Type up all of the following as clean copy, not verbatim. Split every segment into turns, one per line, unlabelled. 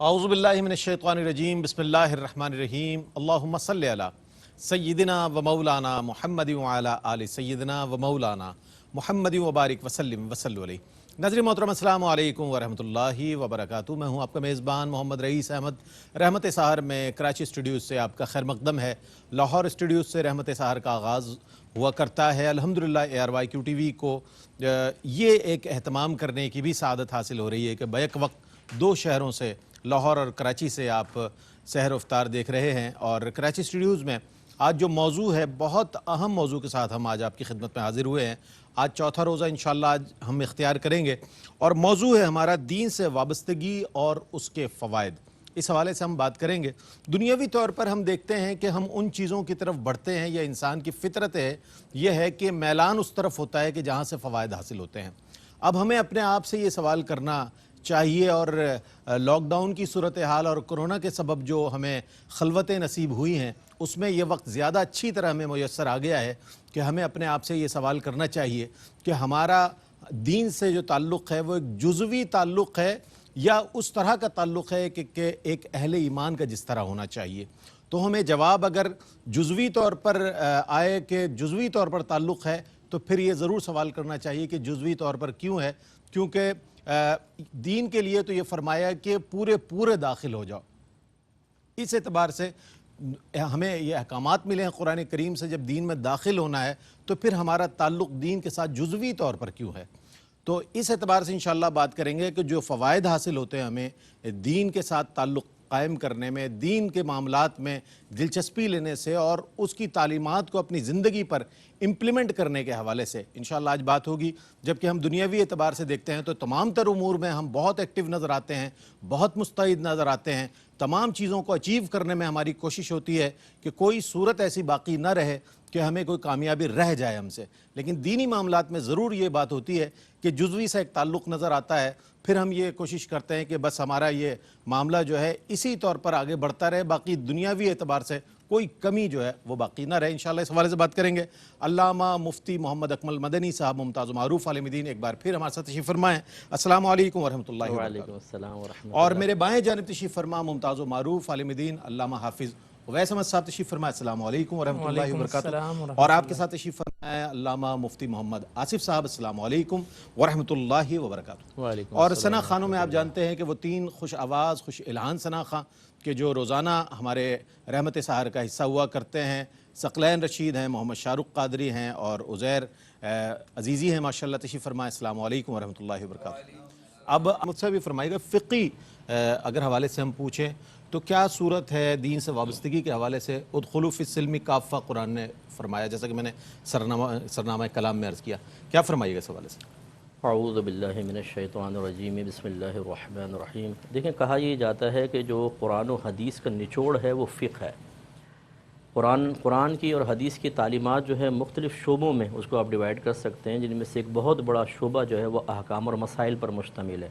اعوذ باللہ من الشیطان الرجیم بسم اللہ الرحمن الرحیم اللہم صلی علی سیدنا و مولانا محمد وعلی آل سیدنا و مولانا محمد وبارک وسلم وصلی علیہ۔ ناظرین محترم السلام علیکم ورحمۃ اللہ وبرکاتہ۔ میں ہوں آپ کا میزبان محمد رئیس احمد۔ رحمت سحر میں کراچی اسٹوڈیوز سے آپ کا خیر مقدم ہے۔ لاہور اسٹوڈیوز سے رحمت سحر کا آغاز ہوا کرتا ہے۔ الحمدللہ ARYQ TV کو یہ ایک اہتمام کرنے کی بھی سعادت حاصل ہو رہی ہے کہ بیک وقت دو شہروں سے، لاہور اور کراچی سے آپ سحر افطار دیکھ رہے ہیں، اور کراچی اسٹوڈیوز میں آج جو موضوع ہے، بہت اہم موضوع کے ساتھ ہم آج آپ کی خدمت میں حاضر ہوئے ہیں۔ آج چوتھا روزہ انشاءاللہ آج ہم اختیار کریں گے، اور موضوع ہے ہمارا دین سے وابستگی اور اس کے فوائد۔ اس حوالے سے ہم بات کریں گے۔ دنیاوی طور پر ہم دیکھتے ہیں کہ ہم ان چیزوں کی طرف بڑھتے ہیں، یا انسان کی فطرت ہے یہ ہے کہ میلان اس طرف ہوتا ہے کہ جہاں سے فوائد حاصل ہوتے ہیں۔ اب ہمیں اپنے آپ سے یہ سوال کرنا چاہیے، اور لاک ڈاؤن کی صورتحال اور کرونا کے سبب جو ہمیں خلوتیں نصیب ہوئی ہیں، اس میں یہ وقت زیادہ اچھی طرح ہمیں میسر آ گیا ہے کہ ہمیں اپنے آپ سے یہ سوال کرنا چاہیے کہ ہمارا دین سے جو تعلق ہے وہ ایک جزوی تعلق ہے، یا اس طرح کا تعلق ہے کہ ایک اہل ایمان کا جس طرح ہونا چاہیے۔ تو ہمیں جواب اگر جزوی طور پر آئے کہ جزوی طور پر تعلق ہے، تو پھر یہ ضرور سوال کرنا چاہیے کہ جزوی طور پر کیوں ہے؟ کیونکہ دین کے لیے تو یہ فرمایا کہ پورے داخل ہو جاؤ۔ اس اعتبار سے ہمیں یہ احکامات ملے ہیں قرآن کریم سے، جب دین میں داخل ہونا ہے تو پھر ہمارا تعلق دین کے ساتھ جزوی طور پر کیوں ہے؟ تو اس اعتبار سے انشاءاللہ بات کریں گے کہ جو فوائد حاصل ہوتے ہیں ہمیں دین کے ساتھ تعلق قائم کرنے میں، دین کے معاملات میں دلچسپی لینے سے، اور اس کی تعلیمات کو اپنی زندگی پر امپلیمنٹ کرنے کے حوالے سے انشاءاللہ آج بات ہوگی۔ جبکہ ہم دنیاوی اعتبار سے دیکھتے ہیں تو تمام تر امور میں ہم بہت ایکٹیو نظر آتے ہیں، بہت مستعد نظر آتے ہیں، تمام چیزوں کو اچیو کرنے میں ہماری کوشش ہوتی ہے کہ کوئی صورت ایسی باقی نہ رہے کہ ہمیں کوئی کامیابی رہ جائے ہم سے۔ لیکن دینی معاملات میں ضرور یہ بات ہوتی ہے کہ جزوی سے ایک تعلق نظر آتا ہے، پھر ہم یہ کوشش کرتے ہیں کہ بس ہمارا یہ معاملہ جو ہے اسی طور پر آگے بڑھتا رہے، باقی دنیاوی اعتبار سے کوئی کمی جو ہے وہ باقی نہ رہے۔ انشاءاللہ اس حوالے سے بات کریں گے۔ علامہ مفتی محمد اکمل مدنی صاحب ممتاز و معروف عالم دین ایک بار پھر ہمارے ساتھ تشریف فرمائیں۔ السلام علیکم ورحمۃ اللہ وبرکاتہ۔
وعلیکم السلام ورحمۃ
اور میرے بائیں جانب تشریف فرما ممتاز و معروف عالم دین علامہ حافظ اویس احمد صاحب تشریف فرمائے۔ السلام علیکم ورحمۃ اللہ وبرکاتہ۔ اور آپ کے ساتھ تشریف فرمائے علامہ مفتی محمد آصف صاحب۔ السلام علیکم ورحمۃ اللہ وبرکاتہ۔ اور ثنا خانوں میں آپ جانتے ہیں کہ وہ تین خوش آواز خوش الہان ثنا خاں کہ جو روزانہ ہمارے رحمت سحر کا حصہ ہوا کرتے ہیں، ثقلین رشید ہیں، محمد شاہ رخ قادری ہیں، اور عزیر عزیزی ہیں ماشاءاللہ، تشریف فرمائے۔ السلام علیکم ورحمۃ اللہ وبرکاتہ۔ اب مجھ سے بھی فرمائے گا، فقی اگر حوالے سے ہم پوچھیں تو کیا صورت ہے دین سے وابستگی کے حوالے سے؟ ادخلوا فی السلم کافہ قرآن نے فرمایا، جیسا کہ میں نے سرنامہ کلام میں عرض کیا، کیا فرمائیے گا اس حوالے سے؟
اعوذ باللہ من الشیطان الرجیم بسم اللہ الرحمن الرحیم۔ دیکھیں، کہا یہ جاتا ہے کہ جو قرآن و حدیث کا نچوڑ ہے وہ فقہ ہے۔ قرآن کی اور حدیث کی تعلیمات جو ہے مختلف شعبوں میں اس کو آپ ڈیوائیڈ کر سکتے ہیں، جن میں سے ایک بہت بڑا شعبہ جو ہے وہ احکام اور مسائل پر مشتمل ہے۔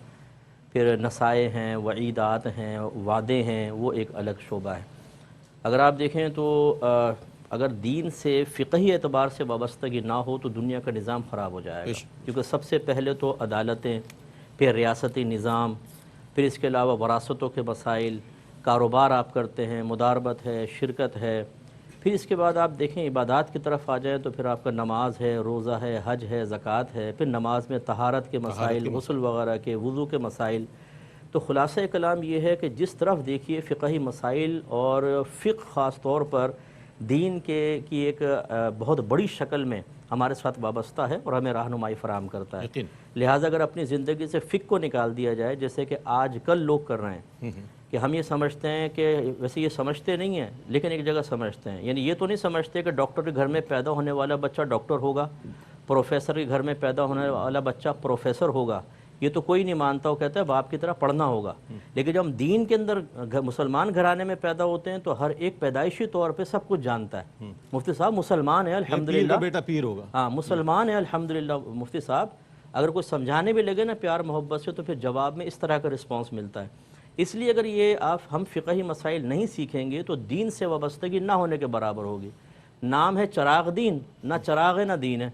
پھر نصائح ہیں، وعیدات ہیں، وعدے ہیں، وہ ایک الگ شعبہ ہے۔ اگر آپ دیکھیں تو اگر دین سے فقہی اعتبار سے وابستگی نہ ہو تو دنیا کا نظام خراب ہو جائے گا، کیونکہ سب سے پہلے تو عدالتیں، پھر ریاستی نظام، پھر اس کے علاوہ وراثتوں کے مسائل، کاروبار آپ کرتے ہیں، مداربت ہے، شرکت ہے، پھر اس کے بعد آپ دیکھیں عبادات کی طرف آ جائیں تو پھر آپ کا نماز ہے، روزہ ہے، حج ہے، زکوٰۃ ہے، پھر نماز میں طہارت کے مسائل، غسل وغیرہ کے، وضو کے مسائل۔ تو خلاصہ کلام یہ ہے کہ جس طرف دیکھیے فقہی مسائل، اور فقہ خاص طور پر دین کی ایک بہت بڑی شکل میں ہمارے ساتھ وابستہ ہے اور ہمیں رہنمائی فراہم کرتا ہے۔ لہٰذا اگر اپنی زندگی سے فقہ کو نکال دیا جائے، جیسے کہ آج کل لوگ کر رہے ہیں کہ ہم یہ سمجھتے ہیں کہ ویسے یہ سمجھتے نہیں ہیں لیکن ایک جگہ سمجھتے ہیں، یعنی یہ تو نہیں سمجھتے کہ ڈاکٹر کے گھر میں پیدا ہونے والا بچہ ڈاکٹر ہوگا، پروفیسر کے گھر میں پیدا ہونے والا بچہ پروفیسر ہوگا، یہ تو کوئی نہیں مانتا، وہ کہتا ہے باپ کی طرح پڑھنا ہوگا۔ لیکن جب ہم دین کے اندر مسلمان گھرانے میں پیدا ہوتے ہیں تو ہر ایک پیدائشی طور پہ سب کچھ جانتا ہے۔ مفتی صاحب مسلمان ہے الحمدللہ،
بیٹا پیر ہوگا،
ہاں مسلمان ہے الحمدللہ۔ مفتی صاحب اگر کوئی سمجھانے بھی لگے نا پیار محبت سے تو پھر جواب میں اس طرح کا رسپانس ملتا ہے۔ اس لیے اگر یہ ہم فقہی مسائل نہیں سیکھیں گے تو دین سے وابستگی نہ ہونے کے برابر ہوگی۔ نام ہے چراغ دین، نہ چراغ ہے نہ دین ہے،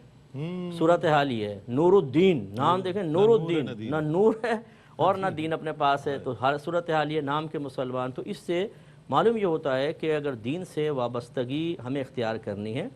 صورتحال یہ ہے۔ نور الدین، نام دیکھیں، نور الدین، نہ نور ہے اور نہ دین اپنے پاس ہے، تو ہر صورتحال یہ نام کے مسلمان. تو اس سے معلوم یہ ہوتا ہے کہ اگر دین سے وابستگی ہمیں اختیار کرنی ہے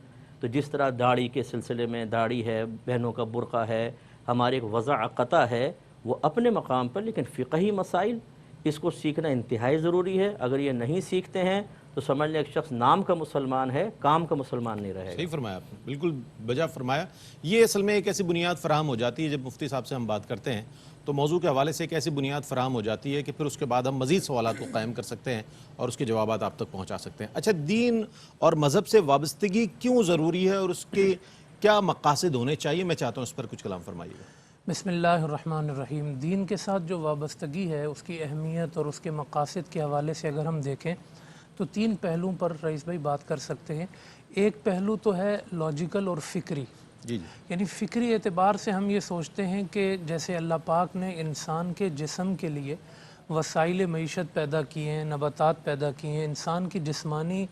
تو جس طرح داڑھی کے سلسلے میں داڑھی ہے، بہنوں کا برقع ہے، ہماری ایک وضع قطع ہے وہ اپنے مقام پر، لیکن فقہی مسائل اس کو سیکھنا انتہائی ضروری ہے. اگر یہ نہیں سیکھتے ہیں تو سمجھ لیں ایک شخص نام کا مسلمان ہے، کام کا مسلمان نہیں رہے گا.
صحیح فرمایا آپ نے، بالکل بجا فرمایا. یہ اصل میں ایک ایسی بنیاد فراہم ہو جاتی ہے جب مفتی صاحب سے ہم بات کرتے ہیں تو موضوع کے حوالے سے ایک ایسی بنیاد فراہم ہو جاتی ہے کہ پھر اس کے بعد ہم مزید سوالات کو قائم کر سکتے ہیں اور اس کے جوابات آپ تک پہنچا سکتے ہیں. اچھا، دین اور مذہب سے وابستگی کیوں ضروری ہے اور اس کے کیا مقاصد ہونے چاہیے؟ میں چاہتا ہوں اس پر کچھ کلام فرمائیے گا.
بسم اللہ الرحمن الرحیم. دین کے ساتھ جو وابستگی ہے اس کی اہمیت اور اس کے مقاصد کے حوالے سے اگر ہم دیکھیں تو 3 پہلوؤں پر رئیس بھائی بات کر سکتے ہیں. ایک پہلو تو ہے لاجیکل اور فکری.
جی
یعنی فکری اعتبار سے ہم یہ سوچتے ہیں کہ جیسے اللہ پاک نے انسان کے جسم کے لیے وسائل معیشت پیدا کیے ہیں، نباتات پیدا کیے ہیں، انسان کی جسمانی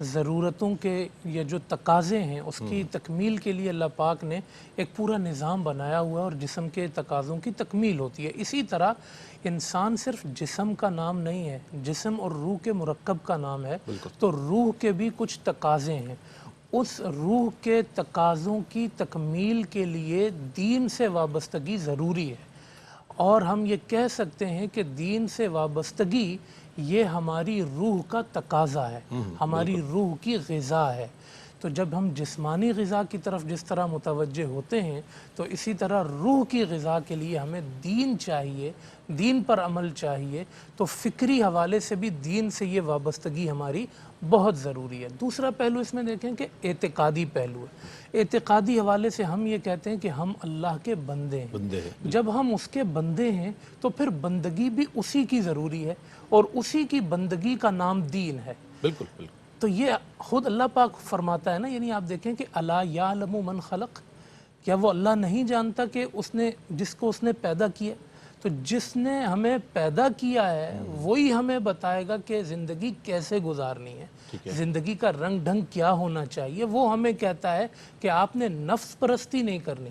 ضرورتوں کے یہ جو تقاضے ہیں اس کی تکمیل کے لیے اللہ پاک نے ایک پورا نظام بنایا ہوا ہے اور جسم کے تقاضوں کی تکمیل ہوتی ہے. اسی طرح انسان صرف جسم کا نام نہیں ہے، جسم اور روح کے مرکب کا نام ہے. تو روح کے بھی کچھ تقاضے ہیں. اس روح کے تقاضوں کی تکمیل کے لیے دین سے وابستگی ضروری ہے. اور ہم یہ کہہ سکتے ہیں کہ دین سے وابستگی یہ ہماری روح کا تقاضا ہے، ہماری روح کی غذا ہے. تو جب ہم جسمانی غذا کی طرف جس طرح متوجہ ہوتے ہیں تو اسی طرح روح کی غذا کے لیے ہمیں دین چاہیے، دین پر عمل چاہیے. تو فکری حوالے سے بھی دین سے یہ وابستگی ہماری بہت ضروری ہے. دوسرا پہلو اس میں دیکھیں کہ اعتقادی پہلو ہے. اعتقادی حوالے سے ہم یہ کہتے ہیں کہ ہم اللہ کے بندے ہیں. جب ہم اس کے بندے ہیں تو پھر بندگی بھی اسی کی ضروری ہے اور اسی کی بندگی کا نام دین ہے.
بالکل بالکل.
تو یہ خود اللہ پاک فرماتا ہے نا، یعنی آپ دیکھیں کہ الا یعلم من خلق، کیا وہ اللہ نہیں جانتا کہ اس نے جس کو اس نے پیدا کیا؟ تو جس نے ہمیں پیدا کیا ہے وہی ہمیں بتائے گا کہ زندگی کیسے گزارنی ہے، زندگی کا رنگ ڈھنگ کیا ہونا چاہیے. وہ ہمیں کہتا ہے کہ آپ نے نفس پرستی نہیں کرنی.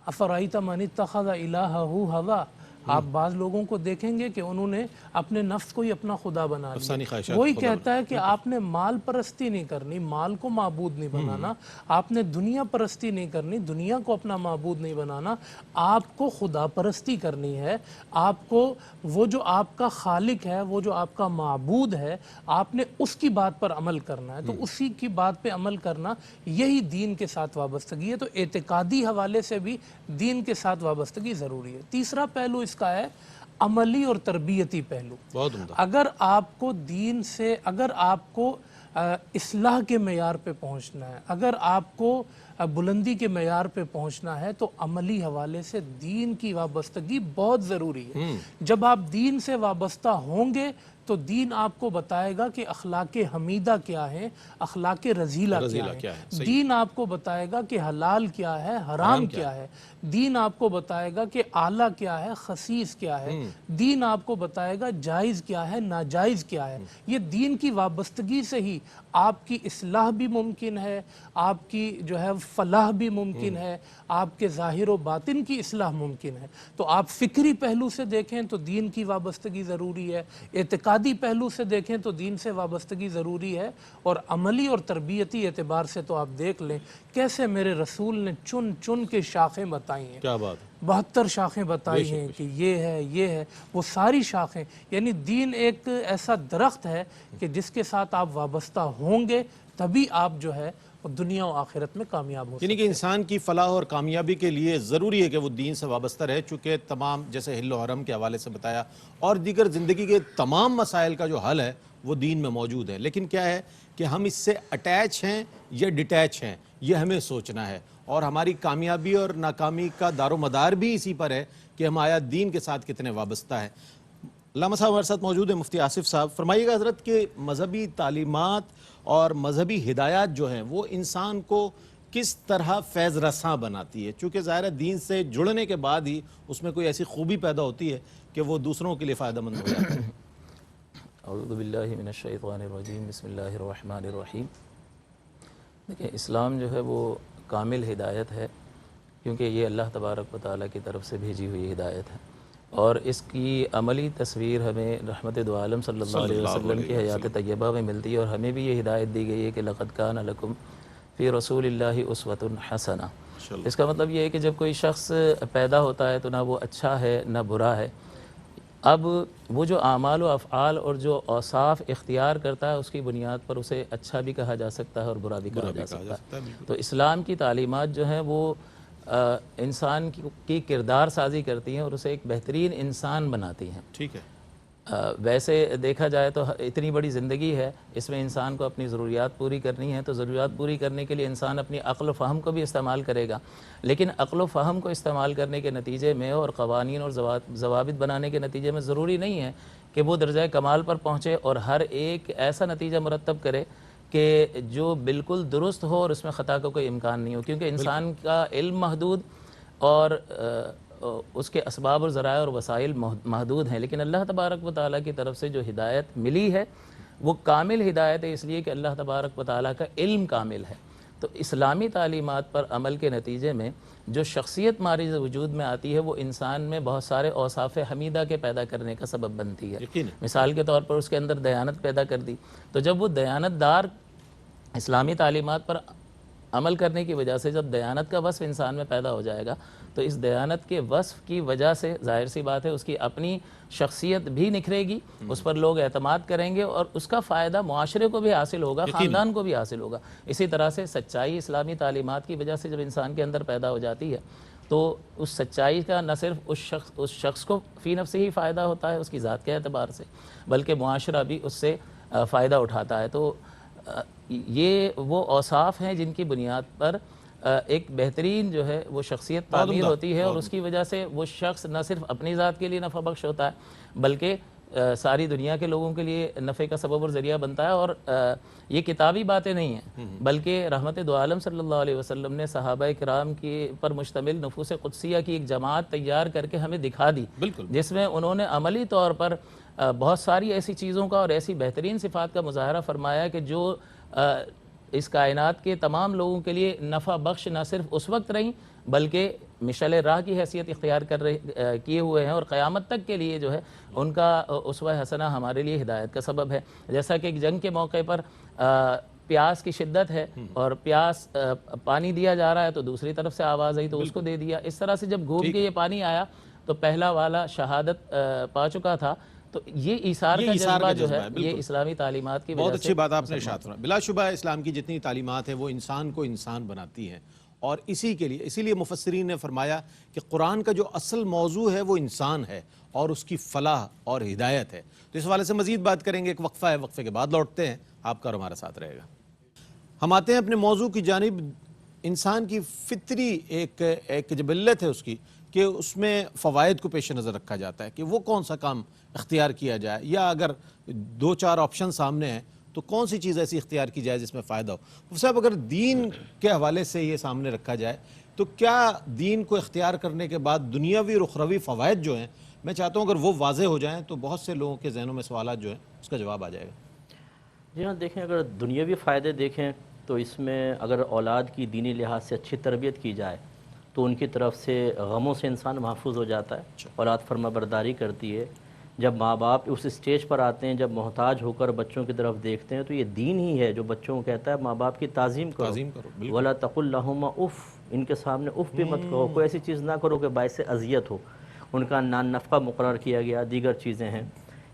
افرأیت من اتخذ الہہ ہوا. آپ بعض لوگوں کو دیکھیں گے کہ انہوں نے اپنے نفس کو ہی اپنا خدا بنا لیا. وہی کہتا ہے کہ آپ نے مال پرستی نہیں کرنی، مال کو معبود نہیں بنانا. آپ نے دنیا پرستی نہیں کرنی، دنیا کو اپنا معبود نہیں بنانا. آپ کو خدا پرستی کرنی ہے. آپ کو وہ جو آپ کا خالق ہے، وہ جو آپ کا معبود ہے، آپ نے اس کی بات پر عمل کرنا ہے. تو اسی کی بات پہ عمل کرنا یہی دین کے ساتھ وابستگی ہے. تو اعتقادی حوالے سے بھی دین کے ساتھ وابستگی ضروری ہے. تیسرا پہلو اس کا ہے عملی اور تربیتی پہلو.
بہت عمدہ.
اگر آپ کو دین سے، اگر آپ کو اصلاح کے معیار پہ پہنچنا ہے، اگر آپ کو بلندی کے معیار پہ پہنچنا ہے تو عملی حوالے سے دین کی وابستگی بہت ضروری ہے. جب آپ دین سے وابستہ ہوں گے تو دین آپ کو بتائے گا کہ اخلاق حمیدہ کیا ہے، اخلاق رذیلہ کیا ہے. دین آپ کو بتائے گا کہ حلال کیا ہے، حرام کیا ہے. دین آپ کو بتائے گا کہ اعلیٰ کیا ہے، خسیس کیا ہے. دین آپ کو بتائے گا جائز کیا ہے، ناجائز کیا ہے. یہ دین کی وابستگی سے ہی آپ کی اصلاح بھی ممکن ہے، آپ کی جو ہے فلاح بھی ممکن ہے، آپ کے ظاہر و باطن کی اصلاح ممکن ہے. تو آپ فکری پہلو سے دیکھیں تو دین کی وابستگی ضروری ہے، اعتقادی پہلو سے دیکھیں تو دین سے وابستگی ضروری ہے، اور عملی اور تربیتی اعتبار سے تو آپ دیکھ لیں کیسے میرے رسول نے چن چن کے شاخیں بتائی ہیں.
کیا بات ہے.
72 شاخیں بتائی ہیں کہ یہ ہے، یہ ہے، وہ ساری شاخیں. یعنی دین ایک ایسا درخت ہے کہ جس کے ساتھ آپ وابستہ ہوں گے تبھی آپ جو ہے دنیا و آخرت میں کامیاب ہو سکتے ہیں.
یعنی کہ انسان کی فلاح اور کامیابی کے لیے ضروری ہے کہ وہ دین سے وابستہ رہے، چونکہ تمام جیسے حل و حرم کے حوالے سے بتایا اور دیگر زندگی کے تمام مسائل کا جو حل ہے وہ دین میں موجود ہے. لیکن کیا ہے کہ ہم اس سے اٹیچ ہیں یا ڈیٹیچ ہیں، یہ ہمیں سوچنا ہے. اور ہماری کامیابی اور ناکامی کا دار و مدار بھی اسی پر ہے کہ ہم آیا دین کے ساتھ کتنے وابستہ ہیں. علامہ صاحب ہمارے ساتھ موجود ہیں مفتی آصف صاحب. فرمائیے گا حضرت کہ مذہبی تعلیمات اور مذہبی ہدایات جو ہیں وہ انسان کو کس طرح فیض رساں بناتی ہے؟ چونکہ ظاہر ہے دین سے جڑنے کے بعد ہی اس میں کوئی ایسی خوبی پیدا ہوتی ہے کہ وہ دوسروں کے لیے فائدہ مند ہو جاتا ہے.
اعوذ باللہ من الشیطان الرجیم، بسم اللہ الرحمن الرحیم. دیکھیں، اسلام جو ہے وہ کامل ہدایت ہے کیونکہ یہ اللہ تبارک و تعالیٰ کی طرف سے بھیجی ہوئی ہدایت ہے.
اور اس کی عملی تصویر ہمیں رحمت دو عالم صلی اللہ علیہ وسلم کی حیات طیبہ میں ملتی ہے، اور ہمیں بھی یہ ہدایت دی گئی ہے کہ لقد کان لکم فی رسول اللہ اسوۃ حسنہ۔ اس کا مطلب یہ ہے کہ جب کوئی شخص پیدا ہوتا ہے تو نہ وہ اچھا ہے نہ برا ہے، اب وہ جو اعمال و افعال اور جو اوصاف اختیار کرتا ہے اس کی بنیاد پر اسے اچھا بھی کہا جا سکتا ہے اور برا بھی کہا جا سکتا ہے۔ تو اسلام کی تعلیمات جو ہیں وہ انسان کی کردار سازی کرتی ہیں اور اسے ایک بہترین انسان بناتی ہیں۔
ٹھیک ہے،
ویسے دیکھا جائے تو اتنی بڑی زندگی ہے، اس میں انسان کو اپنی ضروریات پوری کرنی ہے، تو ضروریات پوری کرنے کے لیے انسان اپنی عقل و فہم کو بھی استعمال کرے گا، لیکن عقل و فہم کو استعمال کرنے کے نتیجے میں اور قوانین اور ضوابط بنانے کے نتیجے میں ضروری نہیں ہے کہ وہ درجہ کمال پر پہنچے اور ہر ایک ایسا نتیجہ مرتب کرے کہ جو بالکل درست ہو اور اس میں خطا کا کوئی امکان نہیں ہو، کیونکہ انسان کا علم محدود اور اس کے اسباب اور ذرائع اور وسائل محدود ہیں، لیکن اللہ تبارک و تعالیٰ کی طرف سے جو ہدایت ملی ہے وہ کامل ہدایت ہے، اس لیے کہ اللہ تبارک و تعالیٰ کا علم کامل ہے۔ تو اسلامی تعلیمات پر عمل کے نتیجے میں جو شخصیت ہماری وجود میں آتی ہے وہ انسان میں بہت سارے اوصاف حمیدہ کے پیدا کرنے کا سبب بنتی ہے۔ مثال کے طور پر اس کے اندر دیانت پیدا کر دی، تو جب وہ دیانت دار اسلامی تعلیمات پر عمل کرنے کی وجہ سے جب دیانت کا وصف انسان میں پیدا ہو جائے گا تو اس دیانت کے وصف کی وجہ سے ظاہر سی بات ہے اس کی اپنی شخصیت بھی نکھرے گی، اس پر لوگ اعتماد کریں گے اور اس کا فائدہ معاشرے کو بھی حاصل ہوگا، خاندان کو بھی حاصل ہوگا۔ اسی طرح سے سچائی اسلامی تعلیمات کی وجہ سے جب انسان کے اندر پیدا ہو جاتی ہے تو اس سچائی کا نہ صرف اس شخص کو فی نفسہ ہی فائدہ ہوتا ہے اس کی ذات کے اعتبار سے، بلکہ معاشرہ بھی اس سے فائدہ اٹھاتا ہے۔ تو یہ وہ اوصاف ہیں جن کی بنیاد پر ایک بہترین جو ہے وہ شخصیت تعمیر ہوتی ہے، اور اس کی وجہ سے وہ شخص نہ صرف اپنی ذات کے لیے نفع بخش ہوتا ہے بلکہ ساری دنیا کے لوگوں کے لیے نفع کا سبب اور ذریعہ بنتا ہے۔ اور یہ کتابی باتیں نہیں ہیں بلکہ رحمت دو عالم صلی اللہ علیہ وسلم نے صحابہ کرام کی پر مشتمل نفوس قدسیہ کی ایک جماعت تیار کر کے ہمیں دکھا دی، جس میں انہوں نے عملی طور پر بہت ساری ایسی چیزوں کا اور ایسی بہترین صفات کا مظاہرہ فرمایا کہ جو اس کائنات کے تمام لوگوں کے لیے نفع بخش نہ صرف اس وقت رہیں بلکہ مشعل راہ کی حیثیت اختیار کیے ہوئے ہیں، اور قیامت تک کے لیے جو ہے ان کا اسوہ حسنہ ہمارے لیے ہدایت کا سبب ہے۔ جیسا کہ ایک جنگ کے موقع پر پیاس کی شدت ہے اور پیاس پانی دیا جا رہا ہے تو دوسری طرف سے آواز آئی تو اس کو دے دیا، اس طرح سے جب گھوم کے یہ پانی آیا تو پہلا والا شہادت پا چکا تھا۔ تو یہ ایثار کا جذبہ جو ہے یہ اسلامی تعلیمات کی وجہ سے
بہت اچھی بات آپ نے ارشاد فرمایا۔ بلا شبہ اسلام کی جتنی تعلیمات ہیں وہ انسان کو انسان بناتی ہیں، اور اسی لیے مفسرین نے فرمایا کہ قرآن کا جو اصل موضوع ہے وہ انسان ہے اور اس کی فلاح اور ہدایت ہے۔ تو اس حوالے سے مزید بات کریں گے، ایک وقفہ ہے، وقفے کے بعد لوٹتے ہیں، آپ کا اور ہمارا ساتھ رہے گا۔ ہم آتے ہیں اپنے موضوع کی جانب۔ انسان کی فطری ایک جبلت ہے اس کی کہ اس میں فوائد کو پیش نظر رکھا جاتا ہے کہ وہ کون سا کام اختیار کیا جائے، یا اگر دو چار آپشن سامنے ہیں تو کون سی چیز ایسی اختیار کی جائے جس میں فائدہ ہو۔ مفتی صاحب، اگر دین کے حوالے سے یہ سامنے رکھا جائے تو کیا دین کو اختیار کرنے کے بعد دنیاوی اور اخروی فوائد جو ہیں، میں چاہتا ہوں اگر وہ واضح ہو جائیں تو بہت سے لوگوں کے ذہنوں میں سوالات جو ہیں اس کا جواب آ جائے گا۔
جی ہاں، دیکھیں اگر دنیاوی فائدے دیکھیں تو اس میں اگر اولاد کی دینی لحاظ سے اچھی تربیت کی جائے تو ان کی طرف سے غموں سے انسان محفوظ ہو جاتا ہے، اولاد فرما برداری کرتی ہے۔ جب ماں باپ اس اسٹیج پر آتے ہیں جب محتاج ہو کر بچوں کی طرف دیکھتے ہیں تو یہ دین ہی ہے جو بچوں کو کہتا ہے ماں باپ کی تعظیم کرو، وَلَا تَقُلْ لَهُمَا اف، ان کے سامنے اف بھی مت کہو، کوئی ایسی چیز نہ کرو کہ باعث اذیت ہو۔ ان کا نفقہ مقرر کیا گیا، دیگر چیزیں ہیں۔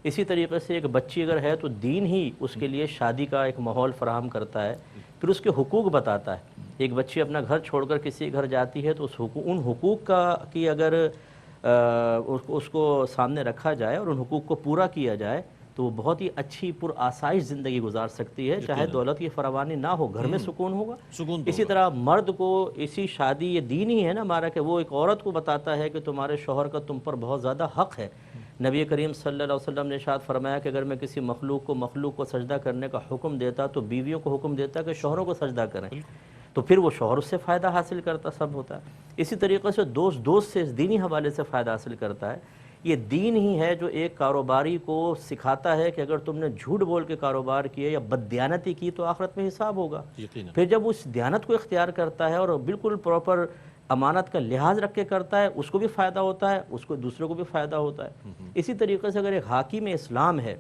اسی طریقے سے ایک بچی اگر ہے تو دین ہی اس کے لیے شادی کا ایک ماحول فراہم کرتا ہے، پھر اس کے حقوق بتاتا ہے۔ ایک بچی اپنا گھر چھوڑ کر کسی گھر جاتی ہے تو ان حقوق کی اگر اس کو سامنے رکھا جائے اور ان حقوق کو پورا کیا جائے تو وہ بہت ہی اچھی پر آسائش زندگی گزار سکتی ہے، چاہے دولت کی فراوانی نہ ہو، گھر میں سکون ہوگا۔ اسی طرح مرد کو اسی شادی، یہ دین ہی ہے نا ہمارا کہ وہ ایک عورت کو بتاتا ہے کہ تمہارے شوہر کا تم پر بہت زیادہ حق ہے۔ نبی کریم صلی اللہ علیہ وسلم نے ارشاد فرمایا کہ اگر میں کسی مخلوق کو سجدہ کرنے کا حکم دیتا تو بیویوں کو حکم دیتا کہ شوہروں کو سجدہ کریں، تو پھر وہ شوہر اس سے فائدہ حاصل کرتا، سب ہوتا ہے۔ اسی طریقے سے دوست سے دینی حوالے سے فائدہ حاصل کرتا ہے۔ یہ دین ہی ہے جو ایک کاروباری کو سکھاتا ہے کہ اگر تم نے جھوٹ بول کے کاروبار کیے یا بددیانتی کی تو آخرت میں حساب ہوگا۔ پھر جب اس دیانت کو اختیار کرتا ہے اور بالکل پراپر امانت کا لحاظ رکھ کے کرتا ہے اس کو بھی فائدہ ہوتا ہے، اس کو دوسروں کو بھی فائدہ ہوتا ہے۔ اسی طریقے سے اگر ایک حاکم اسلام ہے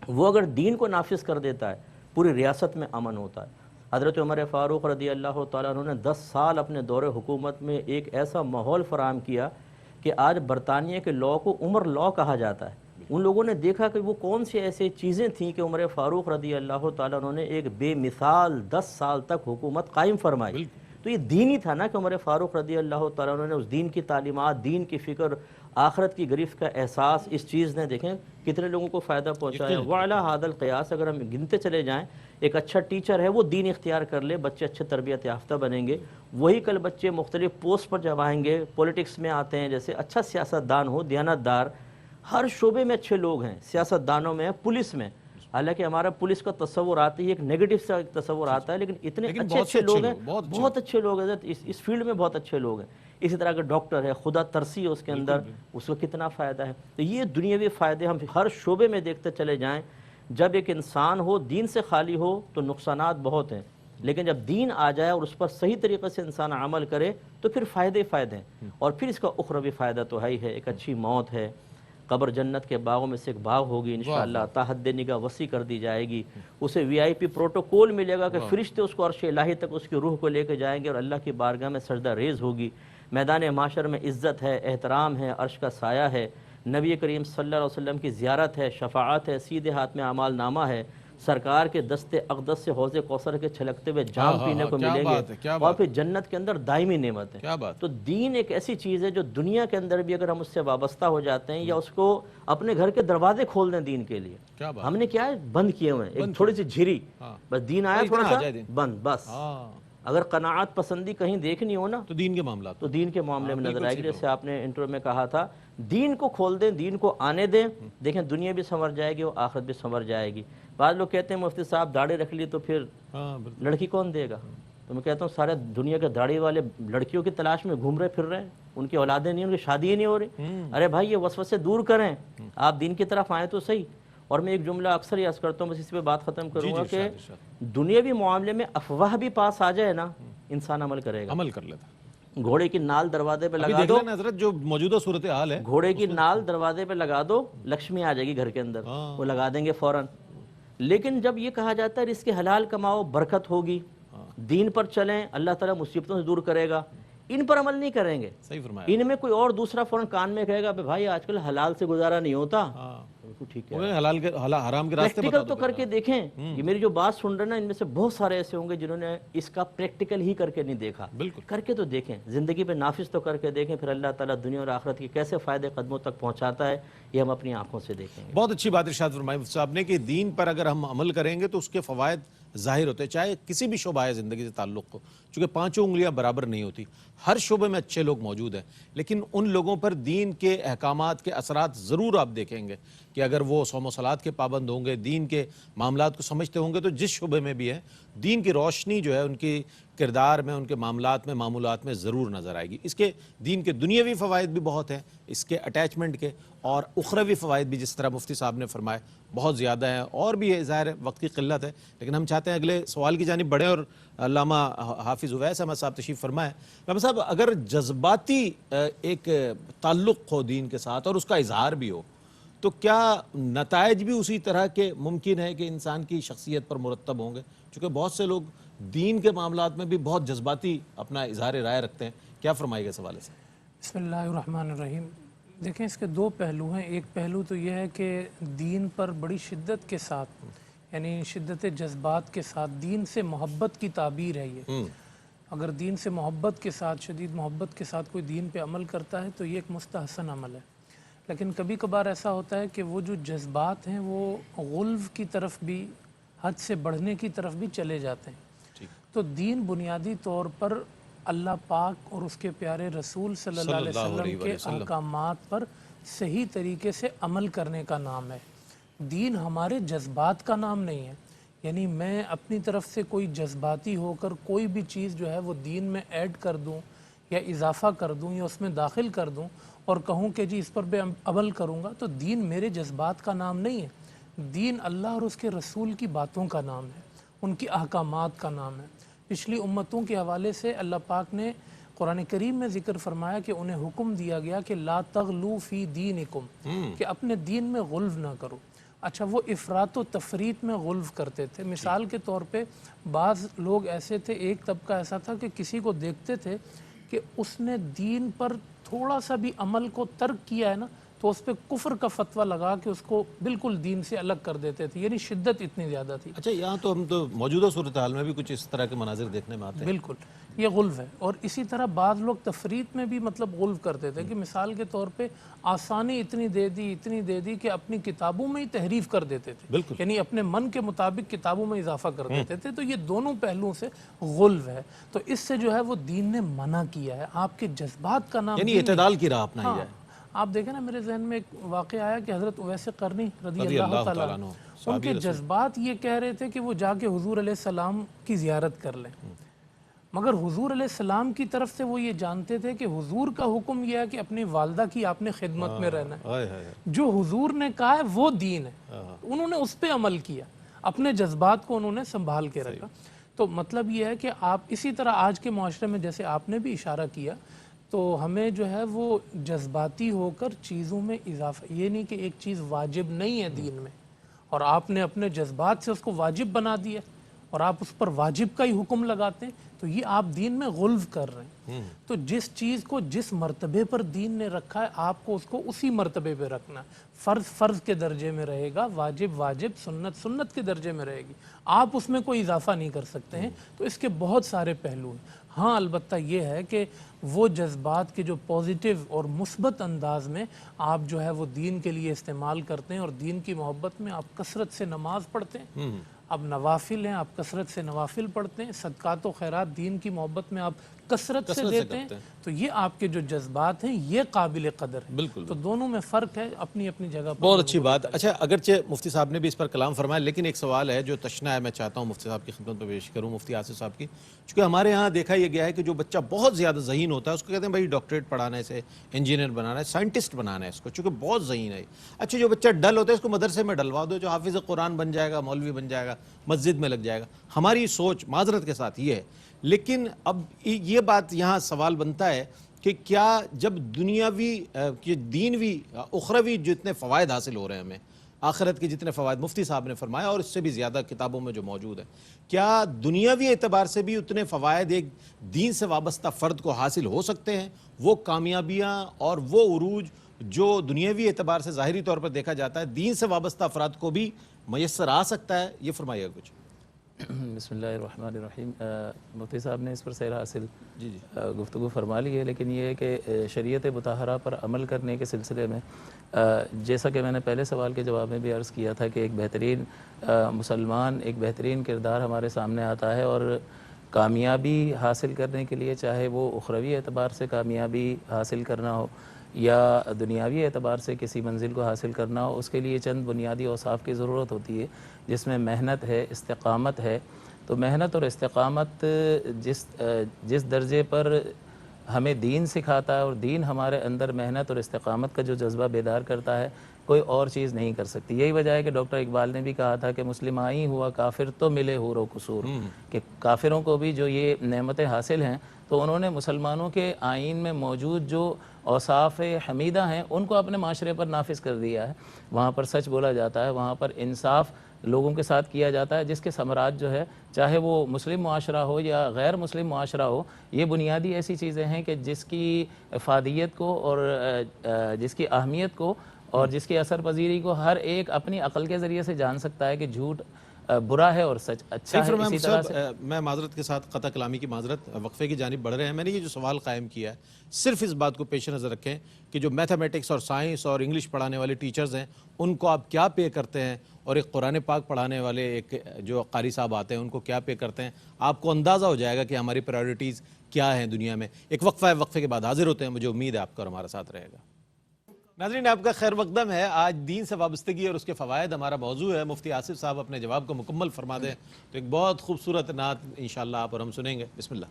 وہ اگر دین کو نافذ کر دیتا ہے پوری ریاست میں امن ہوتا ہے۔ حضرت عمر فاروق رضی اللہ تعالیٰ عنہ نے 10 سال اپنے دور حکومت میں ایک ایسا ماحول فراہم کیا کہ آج برطانیہ کے لاء کو عمر لاء کہا جاتا ہے۔ ان لوگوں نے دیکھا کہ وہ کون سی ایسی چیزیں تھیں کہ عمر فاروق رضی اللہ تعالیٰ عنہ نے ایک بے مثال 10 سال تک حکومت قائم فرمائی۔ تو یہ دین ہی تھا نا کہ عمر فاروق رضی اللہ تعالیٰ عنہ نے اس دین کی تعلیمات، دین کی فکر، آخرت کی گرفت کا احساس، اس چیز نے دیکھیں کتنے لوگوں کو فائدہ پہنچایا۔ وعلیٰ ھذا القیاس اگر ہم گنتے چلے جائیں، ایک اچھا ٹیچر ہے وہ دین اختیار کر لے، بچے اچھے تربیت یافتہ بنیں گے، وہی کل بچے مختلف پوسٹ پر جب آئیں گے، پولیٹکس میں آتے ہیں، جیسے اچھا سیاست دان ہو، دیانتدار، ہر شعبے میں اچھے لوگ ہیں، سیاست دانوں میں، پولیس میں۔ حالانکہ ہمارا پولیس کا تصور آتا ہے ایک نیگیٹو سا ایک تصور آتا ہے، لیکن اتنے اچھے لوگ ہیں، بہت اچھے لوگ ہیں، اس فیلڈ میں بہت اچھے لوگ ہیں۔ اسی طرح کا ڈاکٹر ہے، خدا ترسی ہے اس کے اندر، اس کو کتنا فائدہ ہے۔ تو یہ دنیاوی فائدے ہم ہر شعبے میں دیکھتے چلے جائیں۔ جب ایک انسان ہو دین سے خالی ہو تو نقصانات بہت ہیں، لیکن جب دین آ جائے اور اس پر صحیح طریقے سے انسان عمل کرے تو پھر فائدے فائدے ہیں، اور پھر اس کا اخروی فائدہ تو ہے ہی ہے، ایک اچھی موت ہے، قبر جنت کے باغوں میں سے ایک باغ ہوگی انشاءاللہ، تا حد نگاہ وسیع کر دی جائے گی، اسے VIP پروٹوکول ملے گا کہ فرشتے اس کو عرش الہی تک اس کی روح کو لے کے جائیں گے اور اللہ کی بارگاہ میں سجدہ ریز ہوگی۔ میدان معاشر میں عزت ہے، احترام ہے، عرش کا سایہ ہے، نبی کریم صلی اللہ علیہ وسلم کی زیارت ہے، شفاعت ہے، سیدھے ہاتھ میں اعمال نامہ ہے، سرکار کے دست اقدس سے حوض کوثر کے چھلکتے ہوئے جام پینے کو ملیں گے، اور پھر جنت کے اندر دائمی نعمت ہے۔ تو دین ایک ایسی چیز ہے جو دنیا کے اندر بھی اگر ہم اس سے وابستہ ہو جاتے ہیں یا اس کو اپنے گھر کے دروازے کھول دیں دین کے لیے، ہم نے کیا ہے بند کیے ہوئے ہیں، ایک تھوڑی سی جھری، بس دین آیا تھوڑا سا بند، بس۔ اگر قناعت پسندی کہیں دیکھنی ہو نا
تو دین کے معاملات،
تو دین کے معاملے میں نظر آئے گی۔ جیسے آپ نے انٹرو میں کہا تھا دین کو کھول دیں، دین کو آنے دیں، دیکھیں دنیا بھی سنور جائے گی اور آخرت بھی سنور جائے گی۔ بعض لوگ کہتے ہیں مفتی صاحب داڑھی رکھ لی تو پھر لڑکی کون دے گا؟ تو میں کہتا ہوں سارے دنیا کے داڑھی والے لڑکیوں کی تلاش میں گھوم رہے پھر رہے ہیں، ان کی اولادیں نہیں، ان کی شادی ہی نہیں ہو رہی۔ ارے بھائی یہ وسوسے دور کریں، آپ دین کی طرف آئیں تو صحیح۔ اور میں ایک جملہ اکثر ہی عرض کرتا ہوں، بس اس پہ بات ختم کروں گا کہ دنیاوی معاملے میں افواہ بھی پاس آ جائے نا، انسان عمل کرے گا،
عمل کر لیتا۔
گھوڑے کی نال دروازے پہ لگا دو،
حضرت جو موجودہ صورتحال ہے،
گھوڑے کی نال دروازے پہ لگا دو، لکشمی آ جائے گی گھر کے اندر، وہ لگا دیں گے فوراً۔ لیکن جب یہ کہا جاتا ہے رزق حلال کماؤ برکت ہوگی، دین پر چلیں اللہ تعالیٰ مصیبتوں سے دور کرے گا، ان پر عمل نہیں کریں گے،
صحیح فرمایا،
ان میں کوئی اور دوسرا فوراً کان میں کہے گا بھائی آج کل حلال سے گزارا نہیں ہوتا، ٹھیک ہے
حلال کے حرام کے راستے
پریکٹیکل تو کر کے دیکھیں۔ یہ میری جو بات سن رہے ہیں ان میں سے بہت سارے ایسے ہوں گے جنہوں نے اس کا پریکٹیکل ہی کر کے نہیں دیکھا،
بالکل
کر کے تو دیکھیں، زندگی پہ نافذ تو کر کے دیکھیں، پھر اللہ تعالیٰ دنیا اور آخرت کے کیسے فائدے قدموں تک پہنچاتا ہے یہ ہم اپنی آنکھوں سے دیکھیں گے۔
بہت اچھی بات ارشاد فرمائی مفتی صاحب نے کہ دین پر اگر ہم عمل کریں گے تو اس کے فوائد ظاہر ہوتے ہیں، چاہے کسی بھی شعبہ ہے زندگی سے تعلق ہو، چونکہ پانچوں انگلیاں برابر نہیں ہوتی، ہر شعبے میں اچھے لوگ موجود ہیں، لیکن ان لوگوں پر دین کے احکامات کے اثرات ضرور آپ دیکھیں گے کہ اگر وہ صوم و صلات کے پابند ہوں گے، دین کے معاملات کو سمجھتے ہوں گے، تو جس شعبے میں بھی ہے دین کی روشنی جو ہے ان کی کردار میں، ان کے معاملات میں، معمولات میں ضرور نظر آئے گی۔ اس کے دین کے دنیاوی فوائد بھی بہت ہیں، اس کے اٹیچمنٹ کے، اور اخروی فوائد بھی جس طرح مفتی صاحب نے فرمائے بہت زیادہ ہیں، اور بھی ہے، ظاہر ہے وقت کی قلت ہے، لیکن ہم چاہتے ہیں اگلے سوال کی جانب بڑھیں اور علامہ حافظ اویس احمد صاحب تشریف فرمائیں۔ علامہ صاحب اگر جذباتی ایک تعلق ہو دین کے ساتھ اور اس کا اظہار بھی ہو تو کیا نتائج بھی اسی طرح کے ممکن ہے کہ انسان کی شخصیت پر مرتب ہوں گے؟ چونکہ بہت سے لوگ دین کے معاملات میں بھی بہت جذباتی اپنا اظہار رائے رکھتے ہیں، کیا فرمائے گا اس حوالے سے؟
بسم اللہ الرحمن الرحیم۔ دیکھیں اس کے دو پہلو ہیں، ایک پہلو تو یہ ہے کہ دین پر بڑی شدت کے ساتھ، یعنی شدت جذبات کے ساتھ دین سے محبت کی تعبیر ہے یہ، اگر دین سے محبت کے ساتھ، شدید محبت کے ساتھ کوئی دین پہ عمل کرتا ہے تو یہ ایک مستحسن عمل ہے۔ لیکن کبھی کبھار ایسا ہوتا ہے کہ وہ جو جذبات ہیں وہ غلو کی طرف بھی، حد سے بڑھنے کی طرف بھی چلے جاتے ہیں۔ تو دین بنیادی طور پر اللہ پاک اور اس کے پیارے رسول صلی اللہ علیہ وسلم کے احکامات پر صحیح طریقے سے عمل کرنے کا نام ہے، دین ہمارے جذبات کا نام نہیں ہے۔ یعنی میں اپنی طرف سے کوئی جذباتی ہو کر کوئی بھی چیز جو ہے وہ دین میں ایڈ کر دوں یا اضافہ کر دوں یا اس میں داخل کر دوں اور کہوں کہ جی اس پر میں عمل کروں گا، تو دین میرے جذبات کا نام نہیں ہے، دین اللہ اور اس کے رسول کی باتوں کا نام ہے، ان کی احکامات کا نام ہے۔ پچھلی امتوں کے حوالے سے اللہ پاک نے قرآن کریم میں ذکر فرمایا کہ انہیں حکم دیا گیا کہ لا تغلو فی دینکم، کہ اپنے دین میں غلو نہ کرو۔ اچھا، وہ افراط و تفریط میں غلو کرتے تھے۔ مثال کے طور پہ بعض لوگ ایسے تھے، ایک طبقہ ایسا تھا کہ کسی کو دیکھتے تھے کہ اس نے دین پر تھوڑا سا بھی عمل کو ترک کیا ہے نا تو اس پہ کفر کا فتویٰ لگا کے اس کو بالکل دین سے الگ کر دیتے تھے، یعنی شدت اتنی زیادہ تھی۔
اچھا، یہاں تو ہم تو موجودہ صورتحال میں بھی کچھ اس طرح کے مناظر دیکھنے میں آتے ہیں۔
بالکل، یہ غلو ہے۔ اور اسی طرح بعض لوگ تفریط میں بھی مطلب غلو کرتے تھے کہ مثال کے طور پہ آسانی اتنی دے دی کہ اپنی کتابوں میں ہی تحریف کر دیتے تھے،
بالکل،
یعنی اپنے من کے مطابق کتابوں میں اضافہ کر دیتے تھے۔ تو یہ دونوں پہلوؤں سے غلو ہے، تو اس سے جو ہے وہ دین نے منع کیا ہے۔ آپ کے جذبات کا نام
یعنی اعتدال کی راہ اپنائی جائے۔
آپ دیکھیں نا، میرے ذہن میں ایک واقعہ آیا کہ حضرت اویس قرنی رضی اللہ تعالیٰ عنہ، ان کے جذبات یہ کہہ رہے تھے کہ وہ جا کے حضور علیہ السلام کی زیارت کر لیں، مگر حضور علیہ السلام کی طرف سے وہ یہ جانتے تھے کہ حضور کا حکم یہ ہے کہ اپنی والدہ کی آپ نے خدمت میں رہنا ہے، جو حضور نے کہا ہے وہ دین ہے۔ انہوں نے اس پہ عمل کیا، اپنے جذبات کو انہوں نے سنبھال کے رکھا۔ تو مطلب یہ ہے کہ آپ اسی طرح آج کے معاشرے میں جیسے آپ نے بھی اشارہ کیا، تو ہمیں جو ہے وہ جذباتی ہو کر چیزوں میں اضافہ، یہ نہیں کہ ایک چیز واجب نہیں ہے دین میں اور آپ نے اپنے جذبات سے اس کو واجب بنا دیا اور آپ اس پر واجب کا ہی حکم لگاتے ہیں، تو یہ آپ دین میں غلو کر رہے ہیں۔ تو جس چیز کو جس مرتبے پر دین نے رکھا ہے آپ کو اس کو اسی مرتبے پہ رکھنا ہے۔ فرض فرض کے درجے میں رہے گا، واجب واجب، سنت سنت کے درجے میں رہے گی، آپ اس میں کوئی اضافہ نہیں کر سکتے ہیں۔ تو اس کے بہت سارے پہلو ہیں۔ ہاں، البتہ یہ ہے کہ وہ جذبات کے جو پازیٹیو اور مثبت انداز میں آپ جو ہے وہ دین کے لیے استعمال کرتے ہیں اور دین کی محبت میں آپ کثرت سے نماز پڑھتے ہیں، اب نوافل ہیں، آپ کثرت سے نوافل پڑھتے ہیں، صدقات و خیرات دین کی محبت میں آپ کثرت سے دیتے ہیں، تو یہ آپ کے جو جذبات ہیں یہ قابل قدر ہیں۔
بالکل،
تو دونوں میں فرق ہے، اپنی اپنی جگہ پر۔
بہت اچھی بات۔ اچھا، اگرچہ مفتی صاحب نے بھی اس پر کلام فرمایا، لیکن ایک سوال ہے جو تشنا ہے، میں چاہتا ہوں مفتی صاحب کی خدمت میں پیش کروں، مفتی آصف صاحب کی۔ چونکہ ہمارے ہاں دیکھا یہ گیا ہے کہ جو بچہ بہت زیادہ ذہین ہوتا ہے اس کو کہتے ہیں بھائی ڈاکٹریٹ پڑھانا ہے، اسے انجینئر بنانا ہے، سائنٹسٹ بنانا ہے اس کو، چونکہ بہت ذہین ہے۔ اچھا، جو بچہ ڈل ہوتا ہے اس کو مدرسے میں ڈلوا دو، جو حافظ قرآن بن جائے گا، مولوی بن جائے گا، مسجد میں لگ جائے گا۔ ہماری سوچ معذرت کے ساتھ یہ ہے، لیکن اب یہ بات یہاں سوال بنتا ہے کہ کیا جب دنیاوی دینوی اخروی جتنے فوائد حاصل ہو رہے ہیں ہمیں، آخرت کے جتنے فوائد مفتی صاحب نے فرمایا اور اس سے بھی زیادہ کتابوں میں جو موجود ہے، کیا دنیاوی اعتبار سے بھی اتنے فوائد ایک دین سے وابستہ فرد کو حاصل ہو سکتے ہیں؟ وہ کامیابیاں اور وہ عروج جو دنیاوی اعتبار سے ظاہری طور پر دیکھا جاتا ہے دین سے وابستہ افراد کو بھی میسر آ سکتا ہے؟ یہ فرمائیے کچھ۔
بسم اللہ الرحمن الرحیم۔ مفتی صاحب نے اس پر سیر حاصل
جی
گفتگو فرما لی ہے، لیکن یہ ہے کہ شریعت مطہرہ پر عمل کرنے کے سلسلے میں جیسا کہ میں نے پہلے سوال کے جواب میں بھی عرض کیا تھا کہ ایک بہترین مسلمان، ایک بہترین کردار ہمارے سامنے آتا ہے، اور کامیابی حاصل کرنے کے لیے چاہے وہ اخروی اعتبار سے کامیابی حاصل کرنا ہو یا دنیاوی اعتبار سے کسی منزل کو حاصل کرنا ہو، اس کے لیے چند بنیادی اوصاف کی ضرورت ہوتی ہے، جس میں محنت ہے، استقامت ہے۔ تو محنت اور استقامت جس درجے پر ہمیں دین سکھاتا ہے اور دین ہمارے اندر محنت اور استقامت کا جو جذبہ بیدار کرتا ہے، کوئی اور چیز نہیں کر سکتی۔ یہی وجہ ہے کہ ڈاکٹر اقبال نے بھی کہا تھا کہ مسلم آئی ہوا کافر تو ملے حور و قصور، کہ کافروں کو بھی جو یہ نعمتیں حاصل ہیں تو انہوں نے مسلمانوں کے آئین میں موجود جو اوصاف حمیدہ ہیں ان کو اپنے معاشرے پر نافذ کر دیا ہے۔ وہاں پر سچ بولا جاتا ہے، وہاں پر انصاف لوگوں کے ساتھ کیا جاتا ہے، جس کے ثمرات جو ہے چاہے وہ مسلم معاشرہ ہو یا غیر مسلم معاشرہ ہو، یہ بنیادی ایسی چیزیں ہیں کہ جس کی افادیت کو اور جس کی اہمیت کو اور جس کی اثر پذیری کو ہر ایک اپنی عقل کے ذریعے سے جان سکتا ہے کہ جھوٹ برا ہے اور سچ اچھا ہے۔ اسی طرح سے
میں معذرت کے ساتھ قطع کلامی کی معذرت، وقفے کی جانب بڑھ رہے ہیں۔ میں نے یہ جو سوال قائم کیا ہے صرف اس بات کو پیش نظر رکھیں کہ جو میتھمیٹکس اور سائنس اور انگلش پڑھانے والے ٹیچرز ہیں ان کو آپ کیا پے کرتے ہیں، اور ایک قرآن پاک پڑھانے والے ایک جو قاری صاحب آتے ہیں ان کو کیا پے کرتے ہیں، آپ کو اندازہ ہو جائے گا کہ ہماری پرائورٹیز کیا ہیں دنیا میں۔ ایک وقفہ ہے، وقفے کے بعد حاضر ہوتے ہیں۔ مجھے امید ہے آپ کا اور ہمارا ساتھ رہے گا۔ ناظرین، آپ کا خیر مقدم ہے۔ آج دین سے وابستگی اور اس کے فوائد ہمارا موضوع ہے۔ مفتی آصف صاحب اپنے جواب کو مکمل فرما دیں تو ایک بہت خوبصورت نعت انشاءاللہ آپ اور ہم سنیں گے۔ بسم اللہ۔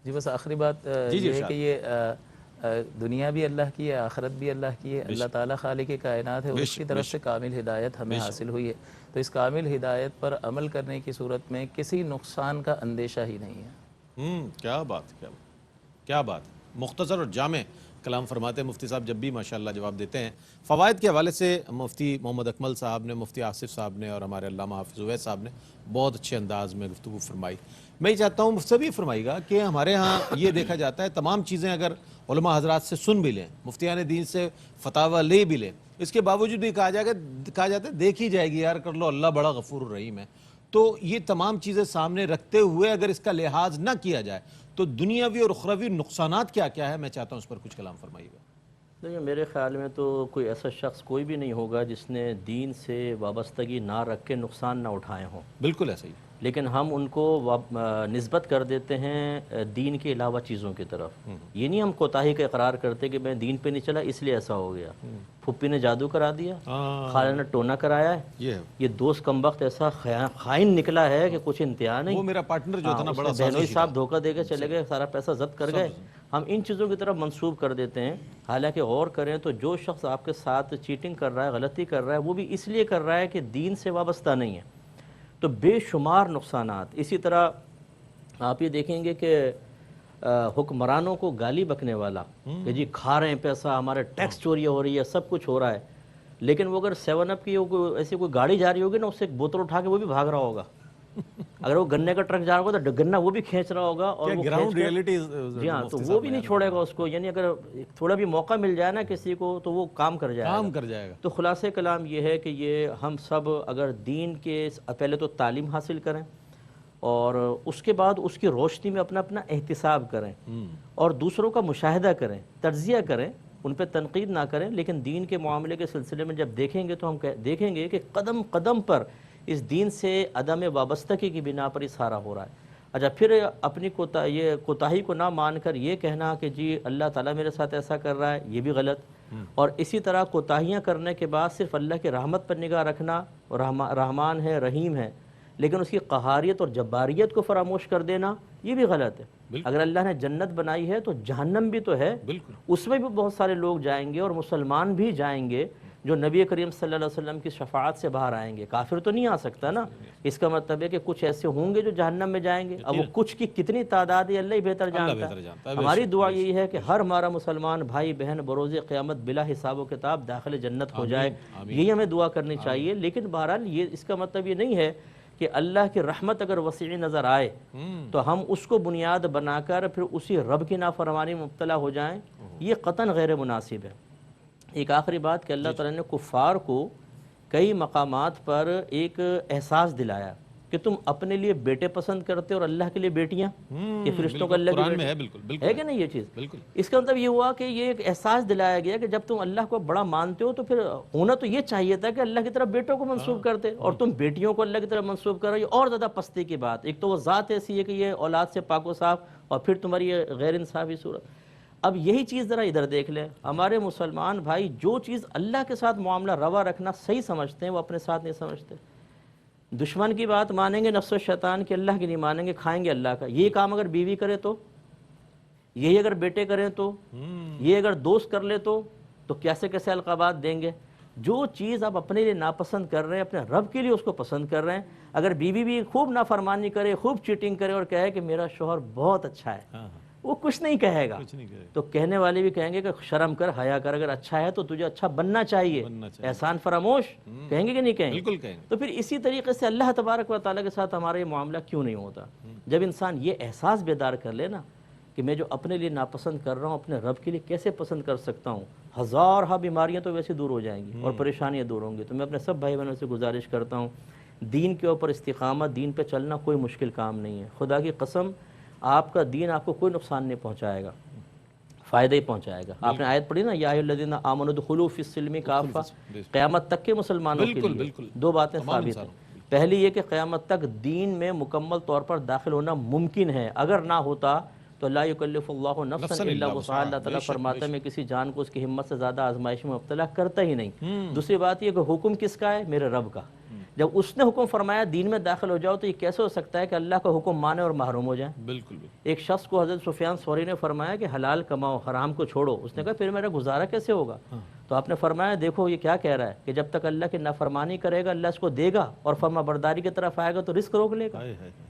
جی بس آخری بات یہ ہے کہ یہ دنیا بھی اللہ کی ہے، آخرت بھی اللہ کی ہے، اللہ تعالیٰ خالق کائنات ہے، اس کی طرف سے کامل ہدایت ہمیں حاصل ہوئی ہے، تو اس کامل ہدایت پر عمل کرنے کی صورت میں کسی نقصان کا اندیشہ ہی نہیں ہے۔
کیا بات، کیا بات۔ کیا بات، مختصر اور جامع کلام فرماتے ہیں مفتی صاحب جب بھی ماشاءاللہ جواب دیتے ہیں. فوائد کے حوالے سے مفتی محمد اکمل صاحب نے، مفتی آصف صاحب نے اور ہمارے علامہ حافظ اویس صاحب نے بہت اچھے انداز میں گفتگو فرمائی. میں یہ چاہتا ہوں مفتی بھی فرمائیے گا کہ ہمارے ہاں یہ دیکھا جاتا ہے تمام چیزیں اگر علماء حضرات سے سن بھی لیں، مفتیان دین سے فتاوی لے بھی لیں، اس کے باوجود بھی کہا جاتا ہے دیکھی جائے گی یار، کر لو، اللہ بڑا غفور الرحیم ہے. تو یہ تمام چیزیں سامنے رکھتے ہوئے اگر اس کا لحاظ نہ کیا جائے تو دنیاوی اور اخروی نقصانات کیا کیا ہے، میں چاہتا ہوں اس پر کچھ کلام فرمائیے گا.
دیکھیں میرے خیال میں تو کوئی ایسا شخص کوئی بھی نہیں ہوگا جس نے دین سے وابستگی نہ رکھ کے نقصان نہ اٹھائے ہوں،
بالکل ایسا ہی.
لیکن ہم ان کو نسبت کر دیتے ہیں دین کے علاوہ چیزوں کی طرف. یہ نہیں ہم کوتاہی کا اقرار کرتے کہ میں دین پہ نہیں چلا اس لیے ایسا ہو گیا، پھپھی نے جادو کرا دیا، خالہ نے ٹونا کرایا ہے، یہ دوست کمبخت ایسا خائن نکلا ہے کہ کچھ انتہا نہیں.
وہ میرا پارٹنر جو تھا نا بڑا
بہنوئی صاحب دھوکہ دے کے چلے گئے، سارا پیسہ ضبط کر گئے. ہم ان چیزوں کی طرف منسوب کر دیتے ہیں. حالانکہ غور کریں تو جو شخص آپ کے ساتھ چیٹنگ کر رہا ہے، غلطی کر رہا ہے، وہ بھی اس لیے کر رہا ہے کہ دین سے وابستہ نہیں ہے. تو بے شمار نقصانات. اسی طرح آپ یہ دیکھیں گے کہ حکمرانوں کو گالی بکنے والا کہ جی کھا رہے ہیں پیسہ، ہمارے ٹیکس چوری ہو رہی ہے، سب کچھ ہو رہا ہے، لیکن وہ اگر 7 اپ کی ایسی کوئی گاڑی جا رہی ہوگی نا، اس سے ایک بوتل اٹھا کے وہ بھی بھاگ رہا ہوگا. اگر وہ گنے کا ٹرک جا رہا ہوگا تو گنہ وہ بھی کھینچ رہا ہوگا، اور وہ
گراؤنڈ ریئلٹی.
جی ہاں، تو وہ بھی نہیں چھوڑے گا اس کو. یعنی اگر تھوڑا بھی موقع مل جائے نا کسی کو تو وہ کام کر جائے گا. تو خلاصہ کلام یہ ہے کہ یہ ہم سب اگر دین کے پہلے تو تعلیم حاصل کریں اور اس کے بعد اس کی روشنی میں اپنا اپنا احتساب کریں اور دوسروں کا مشاہدہ کریں، تجزیہ کریں، ان پہ تنقید نہ کریں، لیکن دین کے معاملے کے سلسلے میں جب دیکھیں گے تو ہم دیکھیں گے کہ قدم قدم پر اس دین سے عدم وابستگی کی بنا پر اشارہ ہو رہا ہے. اچھا، پھر اپنی کوتاہی کو نہ مان کر یہ کہنا کہ جی اللہ تعالیٰ میرے ساتھ ایسا کر رہا ہے، یہ بھی غلط. اور اسی طرح کوتاہیاں کرنے کے بعد صرف اللہ کی رحمت پر نگاہ رکھنا، رحمان ہے، رحیم ہے، لیکن اس کی قہاریت اور جباریت کو فراموش کر دینا، یہ بھی غلط ہے. اگر اللہ نے جنت بنائی ہے تو جہنم بھی تو ہے، اس میں بھی بہت سارے لوگ جائیں گے اور مسلمان بھی جائیں گے جو نبی کریم صلی اللہ علیہ وسلم کی شفاعت سے باہر آئیں گے. کافر تو نہیں آ سکتا نا. اس کا مطلب ہے کہ کچھ ایسے ہوں گے جو جہنم میں جائیں گے. اب وہ کچھ کی کتنی تعداد ہے اللہ ہی بہتر جانتا ہے. ہماری دعا یہی ہے کہ ہر ہمارا مسلمان بھائی بہن بروز قیامت بلا حساب و کتاب داخل جنت ہو جائے، یہی ہمیں دعا کرنی چاہیے. لیکن بہرحال یہ اس کا مطلب یہ نہیں ہے کہ اللہ کی رحمت اگر وسیع نظر آئے تو ہم اس کو بنیاد بنا کر پھر اسی رب کی نافرمانی میں مبتلا ہو جائیں. یہ قطعاً غیر مناسب ہے. ایک آخری بات کہ اللہ تعالیٰ نے کفار کو کئی مقامات پر ایک احساس دلایا کہ تم اپنے لیے بیٹے پسند کرتے اور اللہ کے لیے بیٹیاں، کہ فرشتوں کا اللہ کے بیٹے ہے کہ نہیں. یہ چیز اس کا مطلب یہ ہوا کہ یہ ایک احساس دلایا گیا کہ جب تم اللہ کو بڑا مانتے ہو تو پھر ہونا تو یہ چاہیے تھا کہ اللہ کی طرف بیٹوں کو منسوب کرتے، اور تم بیٹیوں کو اللہ کی طرف منسوب کر رہے ہو. اور زیادہ پستی کی بات. ایک تو وہ ذات ایسی ہے کہ یہ اولاد سے پاک و صاف، اور پھر تمہاری یہ غیر انصافی صورت. اب یہی چیز ذرا ادھر دیکھ لیں. ہمارے مسلمان بھائی جو چیز اللہ کے ساتھ معاملہ روا رکھنا صحیح سمجھتے ہیں وہ اپنے ساتھ نہیں سمجھتے. دشمن کی بات مانیں گے نفس و شیطان کی، اللہ کی نہیں مانیں گے، کھائیں گے اللہ کا. یہ کام اگر بیوی کرے تو، یہی اگر بیٹے کریں تو، یہ اگر دوست کر لے تو کیسے کیسے القابات دیں گے. جو چیز آپ اپنے لیے ناپسند کر رہے ہیں اپنے رب کے لیے اس کو پسند کر رہے ہیں. اگر بیوی بھی خوب نافرمانی کرے، خوب چیٹنگ کرے اور کہے کہ میرا شوہر بہت اچھا ہے، وہ کچھ نہیں کہے گا. تو کہنے والے بھی کہیں گے کہ شرم کر، حیا کر، اگر اچھا ہے تو تجھے اچھا بننا چاہیے، احسان فراموش. کہیں گے کہ نہیں کہیں گے؟ تو پھر اسی طریقے سے اللہ تبارک و تعالیٰ کے ساتھ ہمارا یہ معاملہ کیوں نہیں ہوتا؟ جب انسان یہ احساس بیدار کر لے نا کہ میں جو اپنے لیے ناپسند کر رہا ہوں اپنے رب کے لیے کیسے پسند کر سکتا ہوں، ہزارہ بیماریاں تو ویسے دور ہو جائیں گی اور پریشانیاں دور ہوں گی. تو میں اپنے سب بھائی بہنوں سے گزارش کرتا ہوں، دین کے اوپر استقامت، دین پہ چلنا کوئی مشکل کام نہیں ہے. خدا کی قسم آپ کا دین آپ کو کوئی نقصان نہیں پہنچائے گا، فائدہ ہی پہنچائے گا. آپ نے آیت پڑھی نا، یا ایھا الذین آمنوا ادخلوا فی السلم کافہ. قیامت تک کے مسلمانوں کے لیے دو باتیں ثابت ہیں. پہلی یہ کہ قیامت تک دین میں مکمل طور پر داخل ہونا ممکن ہے. اگر نہ ہوتا تو لا یکلف اللہ نفسا الا وسعها. اللہ تعالیٰ فرماتا ہے میں کسی جان کو اس کی ہمت سے زیادہ آزمائش میں مبتلا کرتا ہی نہیں. دوسری بات یہ کہ حکم کس کا ہے؟ میرے رب کا. جب اس نے حکم فرمایا دین میں داخل ہو جاؤ تو یہ کیسے ہو سکتا ہے کہ اللہ کا حکم مانے اور محروم ہو جائیں؟ بالکل. ایک شخص کو حضرت سفیان ثوری نے فرمایا کہ حلال کماؤ، حرام کو چھوڑو. اس نے کہا پھر میرا گزارا کیسے ہوگا؟ تو آپ نے فرمایا دیکھو یہ کیا کہہ رہا ہے کہ جب تک اللہ کی نافرمانی کرے گا اللہ اس کو دے گا، اور فرما برداری کی طرف آئے گا تو رزق روک لے گا۔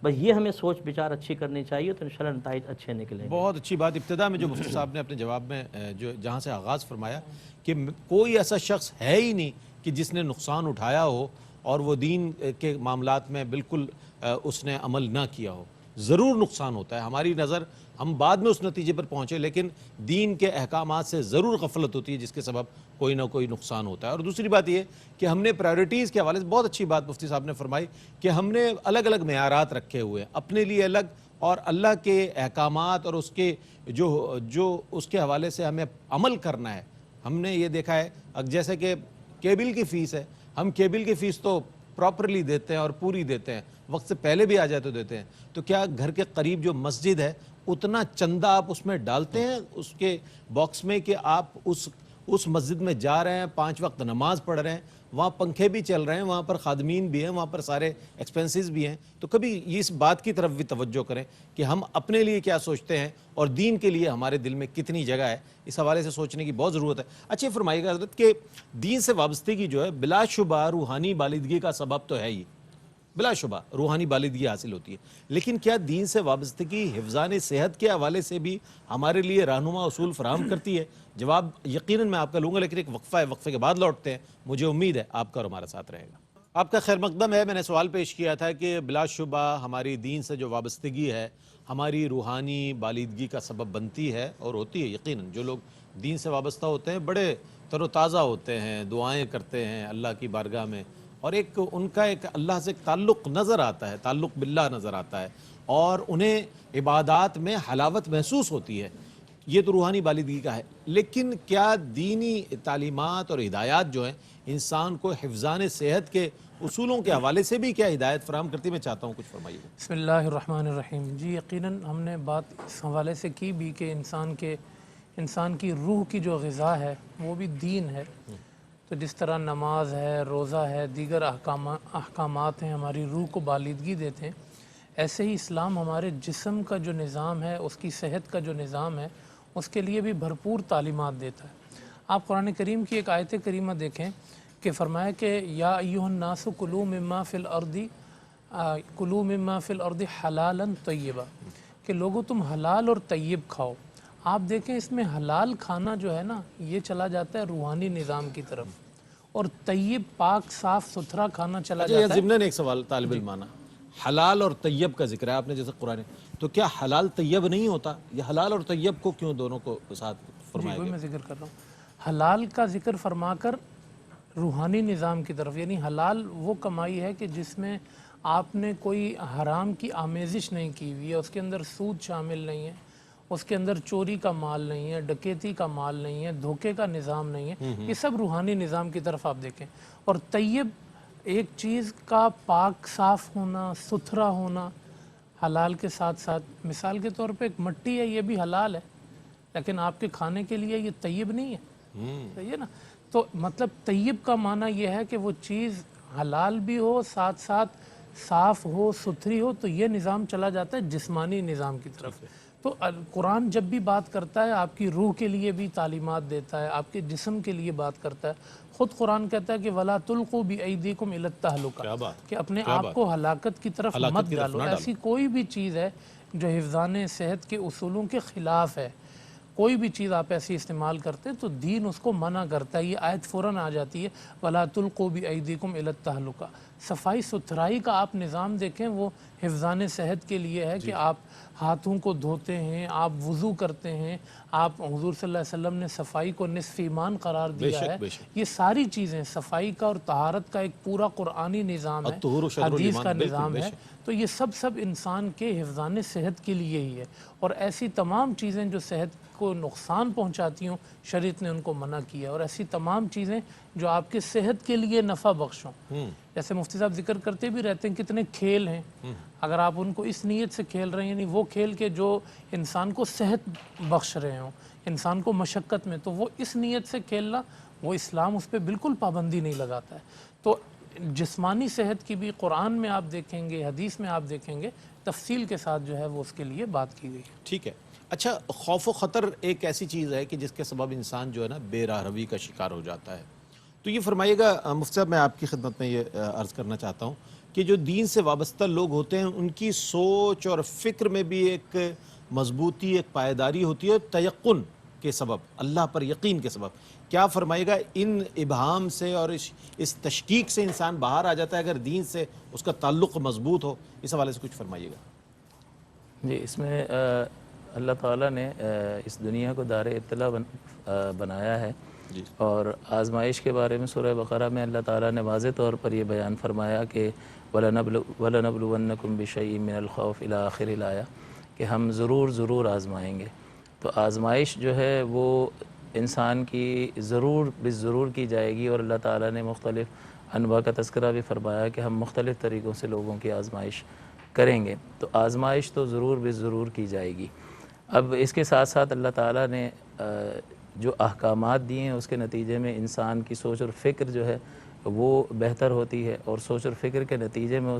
بس یہ ہمیں سوچ بچار اچھی کرنی چاہیے تو انشاءاللہ نتائج اچھے نکلیں گے۔
بہت اچھی بات ابتدا میں جو مفتی صاحب نے اپنے جواب میں جو جہاں سے آغاز فرمایا کہ کوئی ایسا شخص ہے ہی نہیں کہ جس نے نقصان اٹھایا ہو اور وہ دین کے معاملات میں بالکل اس نے عمل نہ کیا ہو۔ ضرور نقصان ہوتا ہے، ہماری نظر ہم بعد میں اس نتیجے پر پہنچے، لیکن دین کے احکامات سے ضرور غفلت ہوتی ہے جس کے سبب کوئی نہ کوئی نقصان ہوتا ہے۔ اور دوسری بات یہ کہ ہم نے پرائیورٹیز کے حوالے سے بہت اچھی بات مفتی صاحب نے فرمائی کہ ہم نے الگ الگ معیارات رکھے ہوئے ہیں اپنے لیے الگ، اور اللہ کے احکامات اور اس کے جو اس کے حوالے سے ہمیں عمل کرنا ہے۔ ہم نے یہ دیکھا ہے جیسے کہ کیبل کی فیس ہے، ہم کیبل کی فیس تو پراپرلی دیتے ہیں اور پوری دیتے ہیں، وقت سے پہلے بھی آ جائے تو دیتے ہیں، تو کیا گھر کے قریب جو مسجد ہے اتنا چندہ آپ اس میں ڈالتے ہیں اس کے باکس میں کہ آپ اس مسجد میں جا رہے ہیں، 5 وقت نماز پڑھ رہے ہیں، وہاں پنکھے بھی چل رہے ہیں، وہاں پر خادمین بھی ہیں، وہاں پر سارے ایکسپنسز بھی ہیں، تو کبھی اس بات کی طرف بھی توجہ کریں کہ ہم اپنے لیے کیا سوچتے ہیں اور دین کے لیے ہمارے دل میں کتنی جگہ ہے، اس حوالے سے سوچنے کی بہت ضرورت ہے۔ اچھا فرمائیے گا حضرت کہ دین سے وابستگی جو ہے بلا شبہ روحانی بالغی کا سبب تو ہے ہی، بلا شبہ روحانی بالغی حاصل ہوتی ہے، لیکن کیا دین سے وابستگی حفظان صحت کے حوالے سے بھی ہمارے لیے رہنما اصول فراہم کرتی ہے؟ جواب یقیناً میں آپ کا لوں گا، لیکن ایک وقفہ ہے، وقفے کے بعد لوٹتے ہیں، مجھے امید ہے آپ کا اور ہمارا ساتھ رہے گا۔ آپ کا خیر مقدم ہے۔ میں نے سوال پیش کیا تھا کہ بلا شبہ ہماری دین سے جو وابستگی ہے ہماری روحانی بالغی کا سبب بنتی ہے اور ہوتی ہے۔ یقیناً جو لوگ دین سے وابستہ ہوتے ہیں بڑے تر و تازہ ہوتے ہیں، دعائیں کرتے ہیں اللہ کی بارگاہ میں، اور ایک ان کا ایک اللہ سے تعلق نظر آتا ہے، تعلق باللہ نظر آتا ہے، اور انہیں عبادات میں حلاوت محسوس ہوتی ہے۔ یہ تو روحانی بالغی کا ہے، لیکن کیا دینی تعلیمات اور ہدایات جو ہیں انسان کو حفظان صحت کے اصولوں کے حوالے سے بھی کیا ہدایت فراہم کرتی؟ میں چاہتا ہوں کچھ فرمائیے۔
بسم اللہ الرحمن الرحیم۔ جی یقیناً ہم نے بات اس حوالے سے کی بھی کہ انسان کی روح کی جو غذا ہے وہ بھی دین ہے، تو جس طرح نماز ہے، روزہ ہے، دیگر احکامات ہیں ہماری روح کو بالغی دیتے ہیں، ایسے ہی اسلام ہمارے جسم کا جو نظام ہے، اس کی صحت کا جو نظام ہے، اس کے لیے بھی بھرپور تعلیمات دیتا ہے۔ آپ قرآن کریم کی ایک آیت کریمہ دیکھیں کہ فرمایا کہ یا ایھا الناس کلوا مما فی الارض حلالا طیبا، کہ لوگوں تم حلال اور طیب کھاؤ۔ آپ دیکھیں اس میں حلال کھانا جو ہے نا یہ چلا جاتا ہے روحانی نظام کی طرف، اور طیب پاک صاف ستھرا کھانا چلا جاتا ہے۔
ضمن ایک سوال طالب علم آنا، حلال اور طیب کا ذکر ہے آپ نے جیسے قرآن، تو کیا حلال طیب نہیں ہوتا؟ یہ حلال اور طیب کو کیوں دونوں کو ساتھ فرمایا
وہی
گیا؟
میں ذکر کر رہا ہوں، حلال کا ذکر فرما کر روحانی نظام کی طرف، یعنی حلال وہ کمائی ہے کہ جس میں آپ نے کوئی حرام کی آمیزش نہیں کی ہوئی ہے، اس کے اندر سود شامل نہیں ہے، اس کے اندر چوری کا مال نہیں ہے، ڈکیتی کا مال نہیں ہے، دھوکے کا نظام نہیں ہے، یہ سب روحانی نظام کی طرف آپ دیکھیں۔ اور طیب ایک چیز کا پاک صاف ہونا، ستھرا ہونا، حلال کے ساتھ ساتھ مثال کے طور پہ ایک مٹی ہے، یہ بھی حلال ہے، لیکن آپ کے کھانے کے لیے یہ طیب نہیں ہے، صحیح ہے نا؟ تو مطلب طیب کا معنی یہ ہے کہ وہ چیز حلال بھی ہو، ساتھ ساتھ صاف ہو، ستھری ہو، تو یہ نظام چلا جاتا ہے جسمانی نظام کی طرف۔ تو قرآن جب بھی بات کرتا ہے آپ کی روح کے لیے بھی تعلیمات دیتا ہے، آپ کے جسم کے لیے بات کرتا ہے۔ خود قرآن کہتا ہے کہ وَلَا تُلْقُوا بِأَيْدِيكُمْ إِلَى التَّهْلُكَةِ، کہ اپنے آپ کو ہلاکت کی طرف مت ڈالو۔ ایسی کوئی بھی چیز ہے جو حفظان صحت کے اصولوں کے خلاف ہے، کوئی بھی چیز آپ ایسی استعمال کرتے ہیں تو دین اس کو منع کرتا ہے۔ یہ آیت فوراً آ جاتی ہے وَلَا تُلْقُوا بِأَيْدِيكُمْ إِلَى التَّهْلُكَةِ۔ صفائی ستھرائی کا آپ نظام دیکھیں، وہ حفظان صحت کے لیے ہے کہ آپ ہاتھوں کو دھوتے ہیں، آپ وضو کرتے ہیں، آپ حضور صلی اللہ علیہ وسلم نے صفائی کو نصف ایمان قرار دیا ہے۔ یہ ساری چیزیں صفائی کا اور طہارت کا ایک پورا قرآنی نظام ہے، حدیث کا نظام ہے، تو یہ سب انسان کے حفظان صحت کے لیے ہی ہے۔ اور ایسی تمام چیزیں جو صحت کو نقصان پہنچاتی ہوں شریعت نے ان کو منع کیا، اور ایسی تمام چیزیں جو آپ کے صحت کے لیے نفع بخش ہوں، جیسے مفتی صاحب ذکر کرتے بھی رہتے ہیں کتنے کھیل ہیں، اگر آپ ان کو اس نیت سے کھیل رہے ہیں، یعنی وہ کھیل کے جو انسان کو صحت بخش رہے ہوں، انسان کو مشقت میں، تو وہ اس نیت سے کھیلنا، وہ اسلام اس پہ بالکل پابندی نہیں لگاتا ہے۔ تو جسمانی صحت کی بھی قرآن میں آپ دیکھیں گے، حدیث میں آپ دیکھیں گے، تفصیل کے ساتھ جو ہے وہ اس کے لیے بات کی گئی ہے۔
ٹھیک ہے، اچھا، خوف و خطر ایک ایسی چیز ہے کہ جس کے سبب انسان جو ہے نا بے راہ روی کا شکار ہو جاتا ہے. تو یہ فرمائیے گا مفتی صاحب، میں آپ کی خدمت میں یہ عرض کرنا چاہتا ہوں کہ جو دین سے وابستہ لوگ ہوتے ہیں ان کی سوچ اور فکر میں بھی ایک مضبوطی، ایک پائیداری ہوتی ہے تیقن کے سبب، اللہ پر یقین کے سبب. کیا فرمائیے گا ان ابہام سے اور اس تشکیک سے انسان باہر آ جاتا ہے اگر دین سے اس کا تعلق مضبوط ہو؟ اس حوالے سے کچھ فرمائیے گا.
جی، اس میں اللہ تعالیٰ نے اس دنیا کو دار ابتلا بنایا ہے،
جی.
اور آزمائش کے بارے میں سورہ بقرہ میں اللہ تعالیٰ نے واضح طور پر یہ بیان فرمایا کہ وَلَنَبْلُوَنَّكُمْ بِشَيْءٍ مِّنَ الْخَوْفِ إِلَىٰ آخِرِ الآیہ، کہ ہم ضرور آزمائیں گے. تو آزمائش جو ہے وہ انسان کی ضرور کی جائے گی، اور اللہ تعالیٰ نے مختلف انواع کا تذکرہ بھی فرمایا کہ ہم مختلف طریقوں سے لوگوں کی آزمائش کریں گے. تو آزمائش تو ضرور کی جائے گی. اب اس کے ساتھ ساتھ اللہ تعالیٰ نے جو احکامات دیے ہیں اس کے نتیجے میں انسان کی سوچ اور فکر جو ہے وہ بہتر ہوتی ہے، اور سوچ اور فکر کے نتیجے میں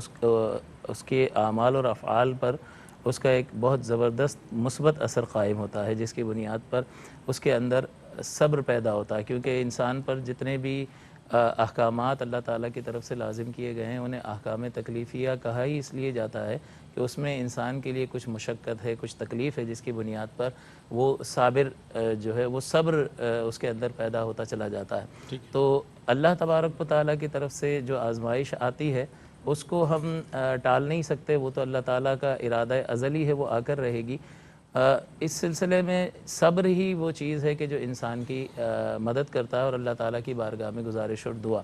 اس کے اعمال اور افعال پر اس کا ایک بہت زبردست مثبت اثر قائم ہوتا ہے، جس کی بنیاد پر اس کے اندر صبر پیدا ہوتا ہے. کیونکہ انسان پر جتنے بھی احکامات اللہ تعالیٰ کی طرف سے لازم کیے گئے ہیں انہیں احکام تکلیفیہ کہا ہی اس لیے جاتا ہے کہ اس میں انسان کے لیے کچھ مشقت ہے، کچھ تکلیف ہے، جس کی بنیاد پر وہ صابر جو ہے وہ صبر اس کے اندر پیدا ہوتا چلا جاتا ہے. تو اللہ تبارک و تعالیٰ کی طرف سے جو آزمائش آتی ہے اس کو ہم ٹال نہیں سکتے، وہ تو اللہ تعالیٰ کا ارادہ ازلی ہے، وہ آ کر رہے گی. اس سلسلے میں صبر ہی وہ چیز ہے کہ جو انسان کی مدد کرتا ہے، اور اللہ تعالیٰ کی بارگاہ میں گزارش اور دعا.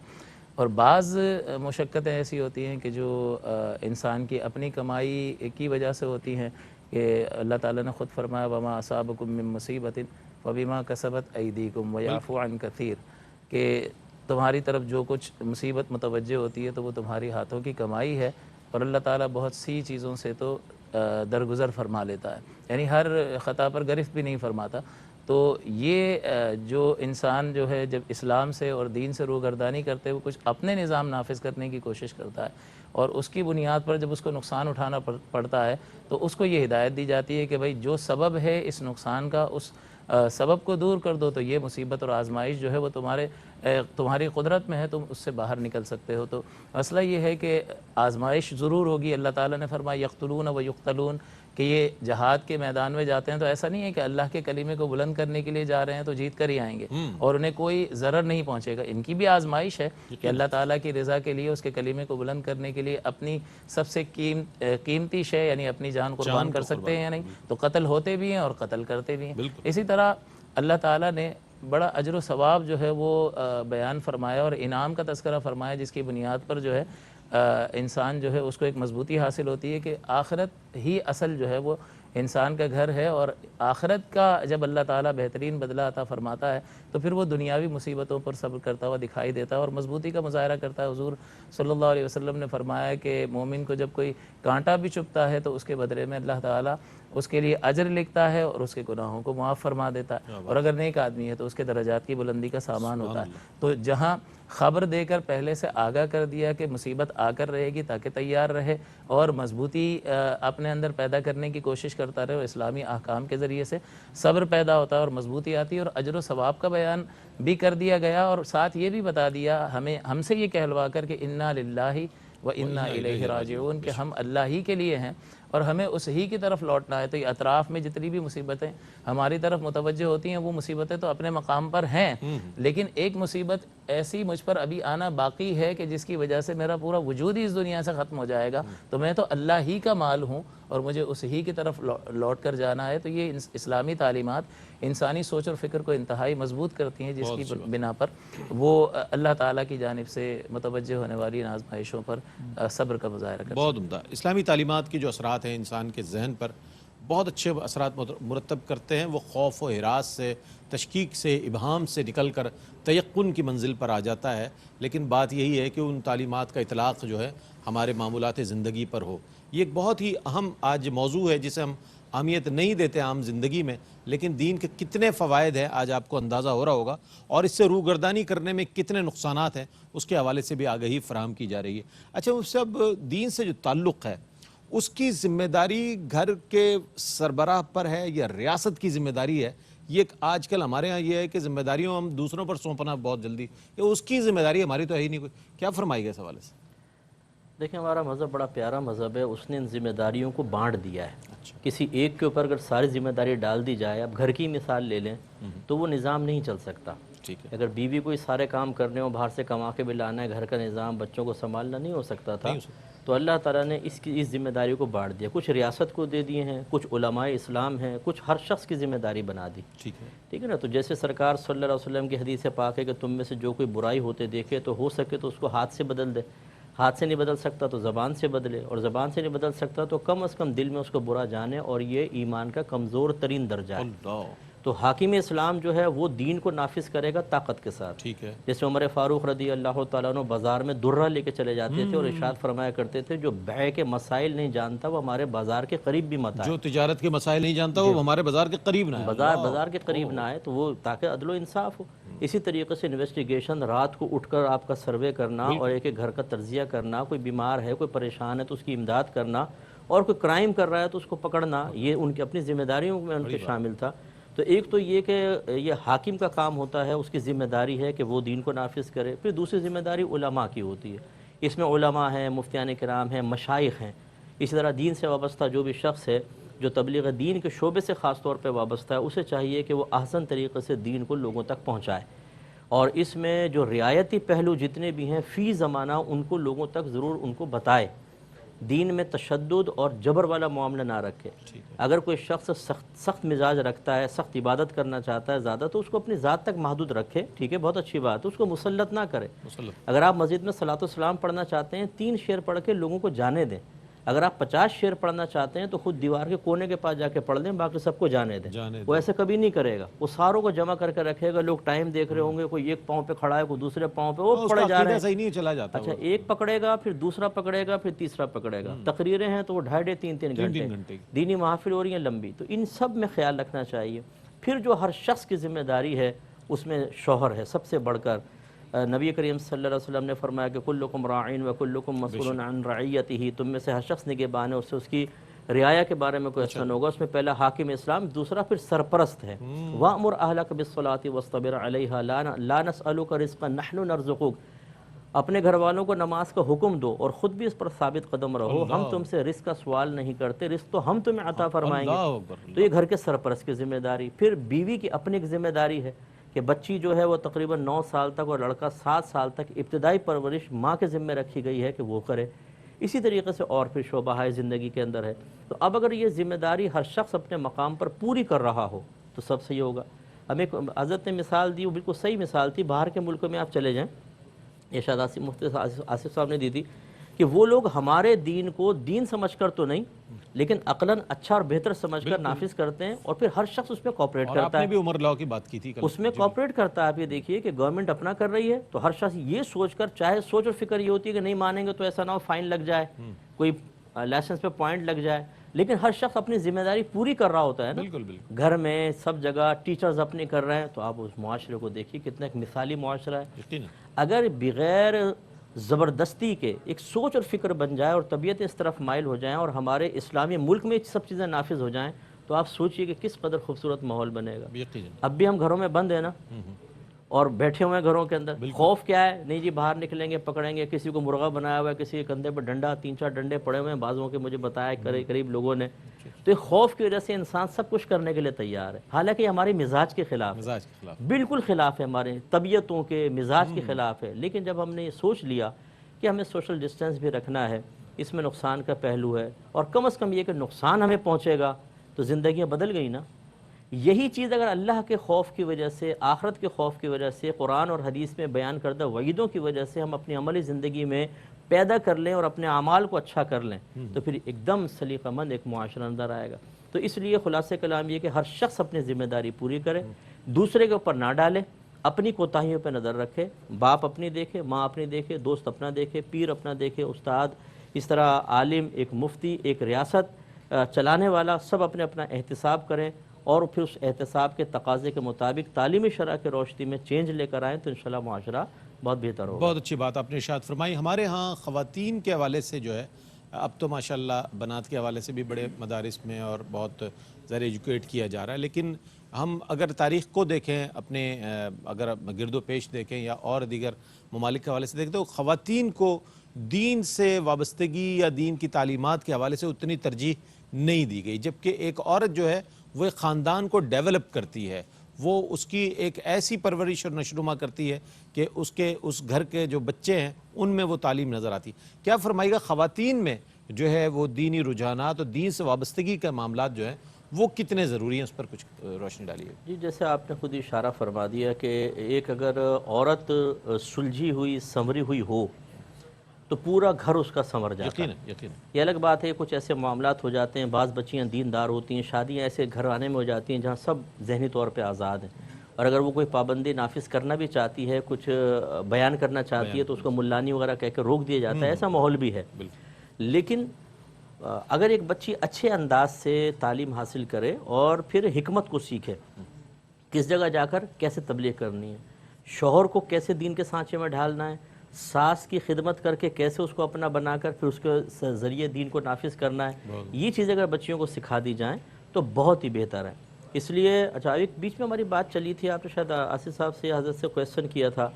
اور بعض مشقتیں ایسی ہوتی ہیں کہ جو انسان کی اپنی کمائی کی وجہ سے ہوتی ہیں، کہ اللہ تعالیٰ نے خود فرمایا وَمَا أَصَابَكُم مِّن مُّصِيبَةٍ فَبِمَا كَسَبَتْ أَيْدِيكُمْ وَيَعْفُو عَن كَثِيرٍ، کہ تمہاری طرف جو کچھ مصیبت متوجہ ہوتی ہے تو وہ تمہاری ہاتھوں کی کمائی ہے، اور اللہ تعالیٰ بہت سی چیزوں سے تو درگزر فرما لیتا ہے، یعنی ہر خطا پر گرفت بھی نہیں فرماتا. تو یہ جو انسان جو ہے جب اسلام سے اور دین سے روگردانی کرتے ہوئے کچھ اپنے نظام نافذ کرنے کی کوشش کرتا ہے، اور اس کی بنیاد پر جب اس کو نقصان اٹھانا پڑتا ہے تو اس کو یہ ہدایت دی جاتی ہے کہ بھائی جو سبب ہے اس نقصان کا اس سبب کو دور کر دو، تو یہ مصیبت اور آزمائش جو ہے وہ تمہاری قدرت میں ہے، تم اس سے باہر نکل سکتے ہو. تو مسئلہ یہ ہے کہ آزمائش ضرور ہوگی. اللہ تعالیٰ نے فرمایا یقتلون و یقتلون، کہ یہ جہاد کے میدان میں جاتے ہیں تو ایسا نہیں ہے کہ اللہ کے کلمے کو بلند کرنے کے لیے جا رہے ہیں تو جیت کر ہی آئیں گے اور انہیں کوئی ضرر نہیں پہنچے گا. ان کی بھی آزمائش ہے کہ اللہ تعالیٰ کی رضا کے لیے، اس کے کلمے کو بلند کرنے کے لیے اپنی سب سے قیمتی شے یعنی اپنی جان قربان کر سکتے ہیں یا نہیں. تو قتل ہوتے بھی ہیں اور قتل کرتے بھی ہیں. اسی طرح اللہ تعالیٰ نے بڑا اجر و ثواب جو ہے وہ بیان فرمایا اور انعام کا تذکرہ فرمایا، جس کی بنیاد پر جو ہے انسان جو ہے اس کو ایک مضبوطی حاصل ہوتی ہے کہ آخرت ہی اصل جو ہے وہ انسان کا گھر ہے، اور آخرت کا جب اللہ تعالیٰ بہترین بدلہ عطا فرماتا ہے تو پھر وہ دنیاوی مصیبتوں پر صبر کرتا ہوا دکھائی دیتا ہے اور مضبوطی کا مظاہرہ کرتا ہے. حضور صلی اللہ علیہ وسلم نے فرمایا کہ مومن کو جب کوئی کانٹا بھی چبھتا ہے تو اس کے بدلے میں اللہ تعالیٰ اس کے لیے اجر لکھتا ہے اور اس کے گناہوں کو معاف فرما دیتا ہے، اور اگر نیک آدمی ہے تو اس کے درجات کی بلندی کا سامان ہوتا ہے. تو جہاں خبر دے کر پہلے سے آگاہ کر دیا کہ مصیبت آ کر رہے گی تاکہ تیار رہے اور مضبوطی اپنے اندر پیدا کرنے کی کوشش کرتا رہے، اور اسلامی احکام کے ذریعے سے صبر پیدا ہوتا ہے اور مضبوطی آتی ہے، اور اجر و ثواب کا بیان بھی کر دیا گیا، اور ساتھ یہ بھی بتا دیا ہم سے یہ کہلوا کر کہ انا للہ و انا الیہ راجعون، کہ ہم اللہ ہی کے لیے ہیں اور ہمیں اس ہی کی طرف لوٹنا ہے. تو یہ اطراف میں جتنی بھی مصیبتیں ہماری طرف متوجہ ہوتی ہیں وہ مصیبتیں تو اپنے مقام پر ہیں، لیکن ایک مصیبت ایسی مجھ پر ابھی آنا باقی ہے کہ جس کی وجہ سے میرا پورا وجود ہی اس دنیا سے ختم ہو جائے گا. تو میں تو اللہ ہی کا مال ہوں اور مجھے اس ہی کی طرف لوٹ کر جانا ہے. تو یہ اسلامی تعلیمات انسانی سوچ اور فکر کو انتہائی مضبوط کرتی ہیں، جس کی بنا پر وہ اللہ تعالیٰ کی جانب سے متوجہ ہونے والی آزمائشوں پر صبر کا مظاہرہ کرتے ہیں.
بہت عمدہ. اسلامی تعلیمات کی جو اثرات ہیں انسان کے ذہن پر بہت اچھے اثرات مرتب کرتے ہیں. وہ خوف و ہراس سے، تشکیک سے، ابہام سے نکل کر تیقن کی منزل پر آ جاتا ہے. لیکن بات یہی ہے کہ ان تعلیمات کا اطلاق جو ہے ہمارے معمولات زندگی پر ہو. یہ ایک بہت ہی اہم آج موضوع ہے جسے ہم اہمیت نہیں دیتے عام زندگی میں، لیکن دین کے کتنے فوائد ہیں آج آپ کو اندازہ ہو رہا ہوگا، اور اس سے روگردانی کرنے میں کتنے نقصانات ہیں اس کے حوالے سے بھی آگہی فراہم کی جا رہی ہے. اچھا، اس سے اب دین سے جو تعلق ہے اس کی ذمہ داری گھر کے سربراہ پر ہے یا ریاست کی ذمہ داری ہے؟ یہ آج کل ہمارے ہاں یہ ہے کہ ذمہ داریوں ہم دوسروں پر سونپنا بہت جلدی، یہ اس کی ذمہ داری ہماری تو ہے ہی نہیں کوئی. کیا فرمائے گا اس حوالے سے؟
دیکھیں ہمارا مذہب بڑا پیارا مذہب ہے، اس نے ان ذمہ داریوں کو بانٹ دیا ہے. کسی ایک کے اوپر اگر ساری ذمہ داری ڈال دی جائے، اب گھر کی مثال لے لیں تو وہ نظام نہیں چل سکتا.
ٹھیک ہے.
اگر بیوی کو سارے کام کرنے ہوں، باہر سے کما کے بھی لانا ہے، گھر کا نظام بچوں کو سنبھالنا نہیں ہو سکتا تھا. تو اللہ تعالیٰ نے اس ذمہ داری کو بانٹ دیا. کچھ ریاست کو دے دیے ہیں، کچھ علماء اسلام ہیں، کچھ ہر شخص کی ذمہ داری بنا دی. ٹھیک ہے نا. تو جیسے سرکار صلی اللہ علیہ وسلم کی حدیث پاک ہے کہ تم میں سے جو کوئی برائی ہوتے دیکھے تو ہو سکے تو اس کو ہاتھ سے بدل دے. ہاتھ سے نہیں بدل سکتا تو زبان سے بدلے، اور زبان سے نہیں بدل سکتا تو کم از کم دل میں اس کو برا جانے، اور یہ ایمان کا کمزور ترین درجہ ہے. تو حاکم اسلام جو ہے وہ دین کو نافذ کرے گا طاقت کے ساتھ.
ٹھیک ہے.
جیسے عمر فاروق رضی اللہ تعالیٰ عنہ بازار میں درہ لے کے چلے جاتے تھے اور ارشاد فرمایا کرتے تھے جو بیع کے مسائل نہیں جانتا وہ ہمارے بازار کے قریب بھی مت آئے.
جو تجارت کے مسائل نہیں جانتا وہ ہمارے بازار کے قریب نہ آئے.
بازار کے قریب نہ آئے، تو وہ تاکہ عدل و انصاف ہو. اسی طریقے سے انویسٹیگیشن، رات کو اٹھ کر آپ کا سروے کرنا اور ایک گھر کا تجزیہ کرنا، کوئی بیمار ہے، کوئی پریشان ہے تو اس کی امداد کرنا، اور کوئی کرائم کر رہا ہے تو اس کو پکڑنا، یہ ان کی اپنی ذمہ داریوں میں ان کے شامل تھا. تو ایک تو یہ کہ یہ حاکم کا کام ہوتا ہے، اس کی ذمہ داری ہے کہ وہ دین کو نافذ کرے. پھر دوسری ذمہ داری علماء کی ہوتی ہے. اس میں علماء ہیں، مفتیان کرام ہیں، مشائخ ہیں. اسی طرح دین سے وابستہ جو بھی شخص ہے جو تبلیغ دین کے شعبے سے خاص طور پہ وابستہ ہے، اسے چاہیے کہ وہ احسن طریقے سے دین کو لوگوں تک پہنچائے، اور اس میں جو رعایتی پہلو جتنے بھی ہیں فی زمانہ ان کو لوگوں تک ضرور ان کو بتائے. دین میں تشدد اور جبر والا معاملہ نہ رکھے. اگر کوئی شخص سخت مزاج رکھتا ہے، سخت عبادت کرنا چاہتا ہے زیادہ، تو اس کو اپنی ذات تک محدود رکھے. ٹھیک ہے، بہت اچھی بات ہے، اس کو مسلط نہ کرے. اگر آپ مسجد میں صلاۃ و سلام پڑھنا چاہتے ہیں، 3 شعر پڑھ کے لوگوں کو جانے دیں. اگر آپ 50 شعر پڑھنا چاہتے ہیں تو خود دیوار کے کونے کے پاس جا کے پڑھ لیں، باقی سب کو جانے دیں. وہ ایسے کبھی نہیں کرے گا، وہ ساروں کو جمع کر کے رکھے گا. لوگ ٹائم دیکھ رہے ہوں گے، کوئی ایک پاؤں پہ کھڑا ہے، کوئی دوسرے پاؤں پہ، وہ پڑے جا رہے ہیں.
صحیح نہیں چلا جاتا.
اچھا، ایک پکڑے گا، پھر دوسرا پکڑے گا، پھر تیسرا پکڑے گا. تقریریں ہیں تو وہ 2.5-3 گھنٹے. دینی محافل ہو رہی ہیں لمبی. تو ان سب میں خیال رکھنا چاہیے. پھر جو ہر شخص کی ذمہ داری ہے اس میں شوہر ہے سب سے بڑھ کر. نبی کریم صلی اللہ علیہ وسلم نے فرمایا کہ کلکم راعین و کلکم مسئول عن رعیتہ. تم میں سے ہر شخص نگہبان ہے، اس سے اس کی رعایا کے بارے میں کوئی ایسا ہوگا. اس میں پہلا حاکم اسلام، دوسرا پھر سرپرست ہے. وَأْمُرْ أَهْلَكَ بِالصَّلَاةِ وَاصْطَبِرْ عَلَيْهَا لَا نَسْأَلُكَ رِزْقًا نَحْنُ نَرْزُقُكَ. اپنے گھر والوں کو نماز کا حکم دو اور خود بھی اس پر ثابت قدم رہو. ہم تم سے رزق کا سوال نہیں کرتے، رزق تو ہم تمہیں عطا فرمائیں گے. تو یہ گھر کے سرپرست کی ذمہ داری. پھر بیوی کی اپنی ایک ذمہ داری ہے کہ بچی جو ہے وہ تقریباً 9 سال تک اور لڑکا 7 سال تک ابتدائی پرورش ماں کے ذمہ رکھی گئی ہے کہ وہ کرے. اسی طریقے سے اور پھر شعبہ زندگی کے اندر ہے. تو اب اگر یہ ذمہ داری ہر شخص اپنے مقام پر پوری کر رہا ہو تو سب صحیح ہوگا. ہمیں حضرت نے مثال دی، وہ بالکل صحیح مثال تھی. باہر کے ملکوں میں آپ چلے جائیں، یہ شاید مفتی آصف صاحب نے دی تھی کہ وہ لوگ ہمارے دین کو دین سمجھ کر تو نہیں لیکن عقلاً اچھا اور بہتر سمجھ کر نافذ کرتے ہیں، اور پھر ہر شخص اس میں کوآپریٹ کرتا ہے.
آپ نے بھی عمر لاء کی بات کی تھی،
اس میں کوآپریٹ کرتا ہے. آپ یہ دیکھیے کہ گورنمنٹ اپنا کر رہی ہے تو ہر شخص یہ سوچ کر، چاہے سوچ اور فکر یہ ہوتی ہے کہ نہیں مانیں گے تو ایسا نہ ہو فائن لگ جائے، کوئی لائسنس پہ پوائنٹ لگ جائے، لیکن ہر شخص اپنی ذمہ داری پوری کر رہا ہوتا ہے نا.
بالکل بالکل.
گھر میں سب جگہ ٹیچرز اپنی کر رہے ہیں تو آپ اس معاشرے کو دیکھیے کتنا ایک مثالی معاشرہ ہے. اگر بغیر زبردستی کے ایک سوچ اور فکر بن جائے اور طبیعت اس طرف مائل ہو جائیں اور ہمارے اسلامی ملک میں سب چیزیں نافذ ہو جائیں تو آپ سوچئے کہ کس قدر خوبصورت ماحول بنے گا. اب بھی ہم گھروں میں بند ہیں نا، اور بیٹھے ہوئے ہیں گھروں کے اندر. خوف کیا ہے؟ نہیں جی باہر نکلیں گے پکڑیں گے. کسی کو مرغا بنایا ہوا ہے، کسی کے کندھے پر ڈنڈا، 3-4 ڈنڈے پڑے ہوئے ہیں بعضوں کے، مجھے بتایا قریب لوگوں نے. تو خوف کی وجہ سے انسان سب کچھ کرنے کے لیے تیار ہے، حالانکہ یہ ہمارے مزاج کے خلاف ہے، بالکل خلاف ہے، ہمارے طبیعتوں کے مزاج کے خلاف ہے. لیکن جب ہم نے یہ سوچ لیا کہ ہمیں سوشل ڈسٹینس بھی رکھنا ہے، اس میں نقصان کا پہلو ہے، اور کم از کم یہ کہ نقصان ہمیں پہنچے گا تو زندگیاں بدل گئی نا. یہی چیز اگر اللہ کے خوف کی وجہ سے، آخرت کے خوف کی وجہ سے، قرآن اور حدیث میں بیان کردہ وعیدوں کی وجہ سے ہم اپنی عملی زندگی میں پیدا کر لیں اور اپنے اعمال کو اچھا کر لیں تو پھر ایک دم سلیقہ مند ایک معاشرہ اندر آئے گا. تو اس لیے خلاصہ کلام یہ کہ ہر شخص اپنی ذمہ داری پوری کرے، دوسرے کے اوپر نہ ڈالے، اپنی کوتاہیوں پہ نظر رکھے. باپ اپنی دیکھے، ماں اپنی دیکھے، دوست اپنا دیکھے، پیر اپنا دیکھے، استاد، اس طرح عالم، ایک مفتی، ایک ریاست چلانے والا، سب اپنے اپنا احتساب کریں اور پھر اس احتساب کے تقاضے کے مطابق تعلیمی شرح کے روشنی میں چینج لے کر آئیں تو انشاءاللہ معاشرہ بہت بہتر ہوگا.
بہت اچھی بات آپ نے ارشاد فرمائی. ہمارے ہاں خواتین کے حوالے سے جو ہے اب تو ماشاءاللہ بنات کے حوالے سے بھی بڑے مدارس میں اور بہت زیادہ ایجوکیٹ کیا جا رہا ہے، لیکن ہم اگر تاریخ کو دیکھیں، اپنے اگر گرد و پیش دیکھیں یا اور دیگر ممالک کے حوالے سے دیکھیں، تو خواتین کو دین سے وابستگی یا دین کی تعلیمات کے حوالے سے اتنی ترجیح نہیں دی گئی، جبکہ ایک عورت جو ہے وہ ایک خاندان کو ڈیولپ کرتی ہے، وہ اس کی ایک ایسی پرورش اور نشوونما کرتی ہے کہ اس گھر کے جو بچے ہیں ان میں وہ تعلیم نظر آتی. کیا فرمائے گا خواتین میں جو ہے وہ دینی رجحانات اور دین سے وابستگی کے معاملات جو ہیں وہ کتنے ضروری ہیں، اس پر کچھ روشنی ڈالیے.
جی جیسے آپ نے خود اشارہ فرما دیا کہ ایک اگر عورت سلجھی ہوئی سنوری ہوئی ہو تو پورا گھر اس کا سنور جاتا ہے.
یقین
یہ الگ بات ہے کچھ ایسے معاملات ہو جاتے ہیں، بعض بچیاں دیندار ہوتی ہیں، شادیاں ایسے گھرانے میں ہو جاتی ہیں جہاں سب ذہنی طور پہ آزاد ہیں، اور اگر وہ کوئی پابندی نافذ کرنا بھی چاہتی ہے، کچھ بیان کرنا چاہتی ہے تو اس کو ملانی وغیرہ کہہ کے روک دیا جاتا ہے. ایسا ماحول بھی ہے. لیکن اگر ایک بچی اچھے انداز سے تعلیم حاصل کرے اور پھر حکمت کو سیکھے، کس جگہ جا کر کیسے تبلیغ کرنی ہے، شوہر کو کیسے دین کے سانچے میں ڈھالنا ہے، ساس کی خدمت کر کے کیسے اس کو اپنا بنا کر پھر اس کے ذریعے دین کو نافذ کرنا ہے، یہ چیزیں اگر بچیوں کو سکھا دی جائیں تو بہت ہی بہتر ہے. اس لیے اچھا ایک بیچ میں ہماری بات چلی تھی، آپ نے شاید آصف صاحب سے حضرت سے کویسچن کیا تھا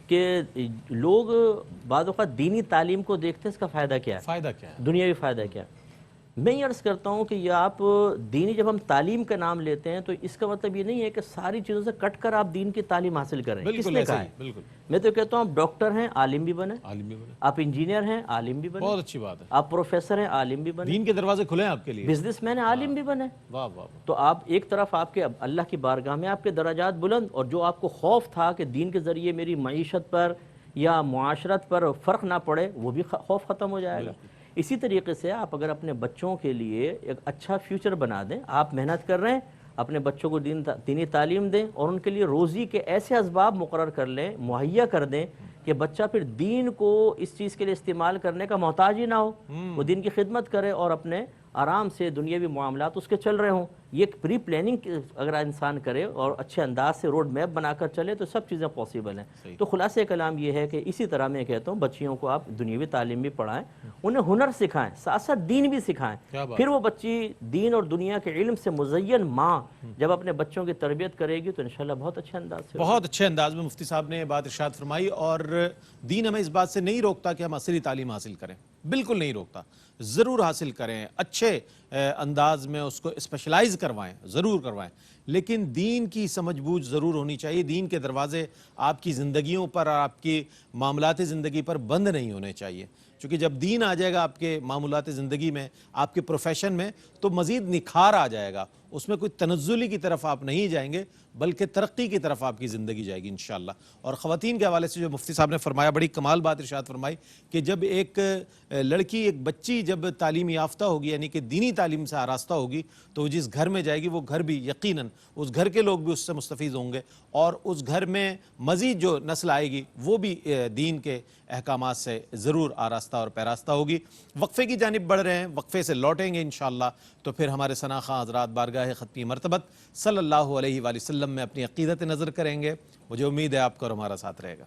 کہ لوگ بعض اوقات دینی تعلیم کو دیکھتے ہیں اس کا فائدہ کیا ہے،
فائدہ کیا ہے،
دنیاوی فائدہ کیا ہے. میں یہ عرض کرتا ہوں کہ یہ آپ دینی جب ہم تعلیم کا نام لیتے ہیں تو اس کا مطلب یہ نہیں ہے کہ ساری چیزوں سے کٹ کر آپ دین کی تعلیم حاصل کریں. کس نے کہا ہے؟ میں تو کہتا ہوں آپ ڈاکٹر ہیں عالم بھی بنیں، آپ انجینئر ہیں عالم بھی بنیں،
بہت اچھی بات ہے،
آپ پروفیسر ہیں عالم بھی بنیں،
دین کے دروازے کھلے ہیں آپ کے لیے،
بزنس مین ہیں عالم بھی بنیں.
واہ واہ.
تو آپ ایک طرف آپ کے اللہ کی بارگاہ میں آپ کے درجات بلند، اور جو آپ کو خوف تھا کہ دین کے ذریعے میری معیشت پر یا معاشرت پر فرق نہ پڑے، وہ بھی خوف ختم ہو جائے گا. اسی طریقے سے آپ اگر اپنے بچوں کے لیے ایک اچھا فیوچر بنا دیں، آپ محنت کر رہے ہیں، اپنے بچوں کو دینی تعلیم دیں اور ان کے لیے روزی کے ایسے اسباب مقرر کر لیں، مہیا کر دیں کہ بچہ پھر دین کو اس چیز کے لیے استعمال کرنے کا محتاج ہی نہ ہو، وہ دین کی خدمت کرے اور اپنے آرام سے دنیاوی معاملات اس کے چل رہے ہوں. یہ ایک پری پلاننگ اگر انسان کرے اور اچھے انداز سے روڈ میپ بنا کر چلے تو سب چیزیں پاسبل ہیں. تو خلاصہ کلام یہ ہے کہ اسی طرح میں کہتا ہوں بچیوں کو آپ دنیاوی تعلیم بھی پڑھائیں، انہیں ہنر سکھائیں، ساتھ ساتھ دین بھی سکھائیں. پھر وہ بچی دین اور دنیا کے علم سے مزین ماں جب اپنے بچوں کی تربیت کرے گی تو انشاءاللہ بہت اچھے انداز سے.
بہت اچھے انداز میں مفتی صاحب نے بات ارشاد فرمائی، اور دین ہمیں اس بات سے نہیں روکتا کہ ہم عصری تعلیم حاصل کریں، بالکل نہیں روکتا. ضرور حاصل کریں، اچھے انداز میں اس کو اسپیشلائز کروائیں، ضرور کروائیں، لیکن دین کی سمجھ بوجھ ضرور ہونی چاہیے. دین کے دروازے آپ کی زندگیوں پر اور آپ کی معاملات زندگی پر بند نہیں ہونے چاہیے، چونکہ جب دین آ جائے گا آپ کے معاملات زندگی میں، آپ کے پروفیشن میں، تو مزید نکھار آ جائے گا. اس میں کوئی تنزلی کی طرف آپ نہیں جائیں گے بلکہ ترقی کی طرف آپ کی زندگی جائے گی انشاءاللہ. اور خواتین کے حوالے سے جو مفتی صاحب نے فرمایا، بڑی کمال بات ارشاد فرمائی کہ جب ایک لڑکی، ایک بچی جب تعلیم یافتہ ہوگی، یعنی کہ دینی تعلیم سے آراستہ ہوگی، تو وہ جس گھر میں جائے گی وہ گھر بھی یقیناً اس گھر کے لوگ بھی اس سے مستفید ہوں گے، اور اس گھر میں مزید جو نسل آئے گی وہ بھی دین کے احکامات سے ضرور آراستہ اور پیراستہ ہوگی. وقفے کی جانب بڑھ رہے ہیں، وقفے سے لوٹیں گے انشاءاللہ تو پھر ہمارے ثنا خواں حضرات بارگاہ ختمی مرتبت صلی اللہ علیہ وآلہ وسلم میں اپنی عقیدت نظر کریں گے. مجھے امید ہے آپ کا اور ہمارا ساتھ رہے گا.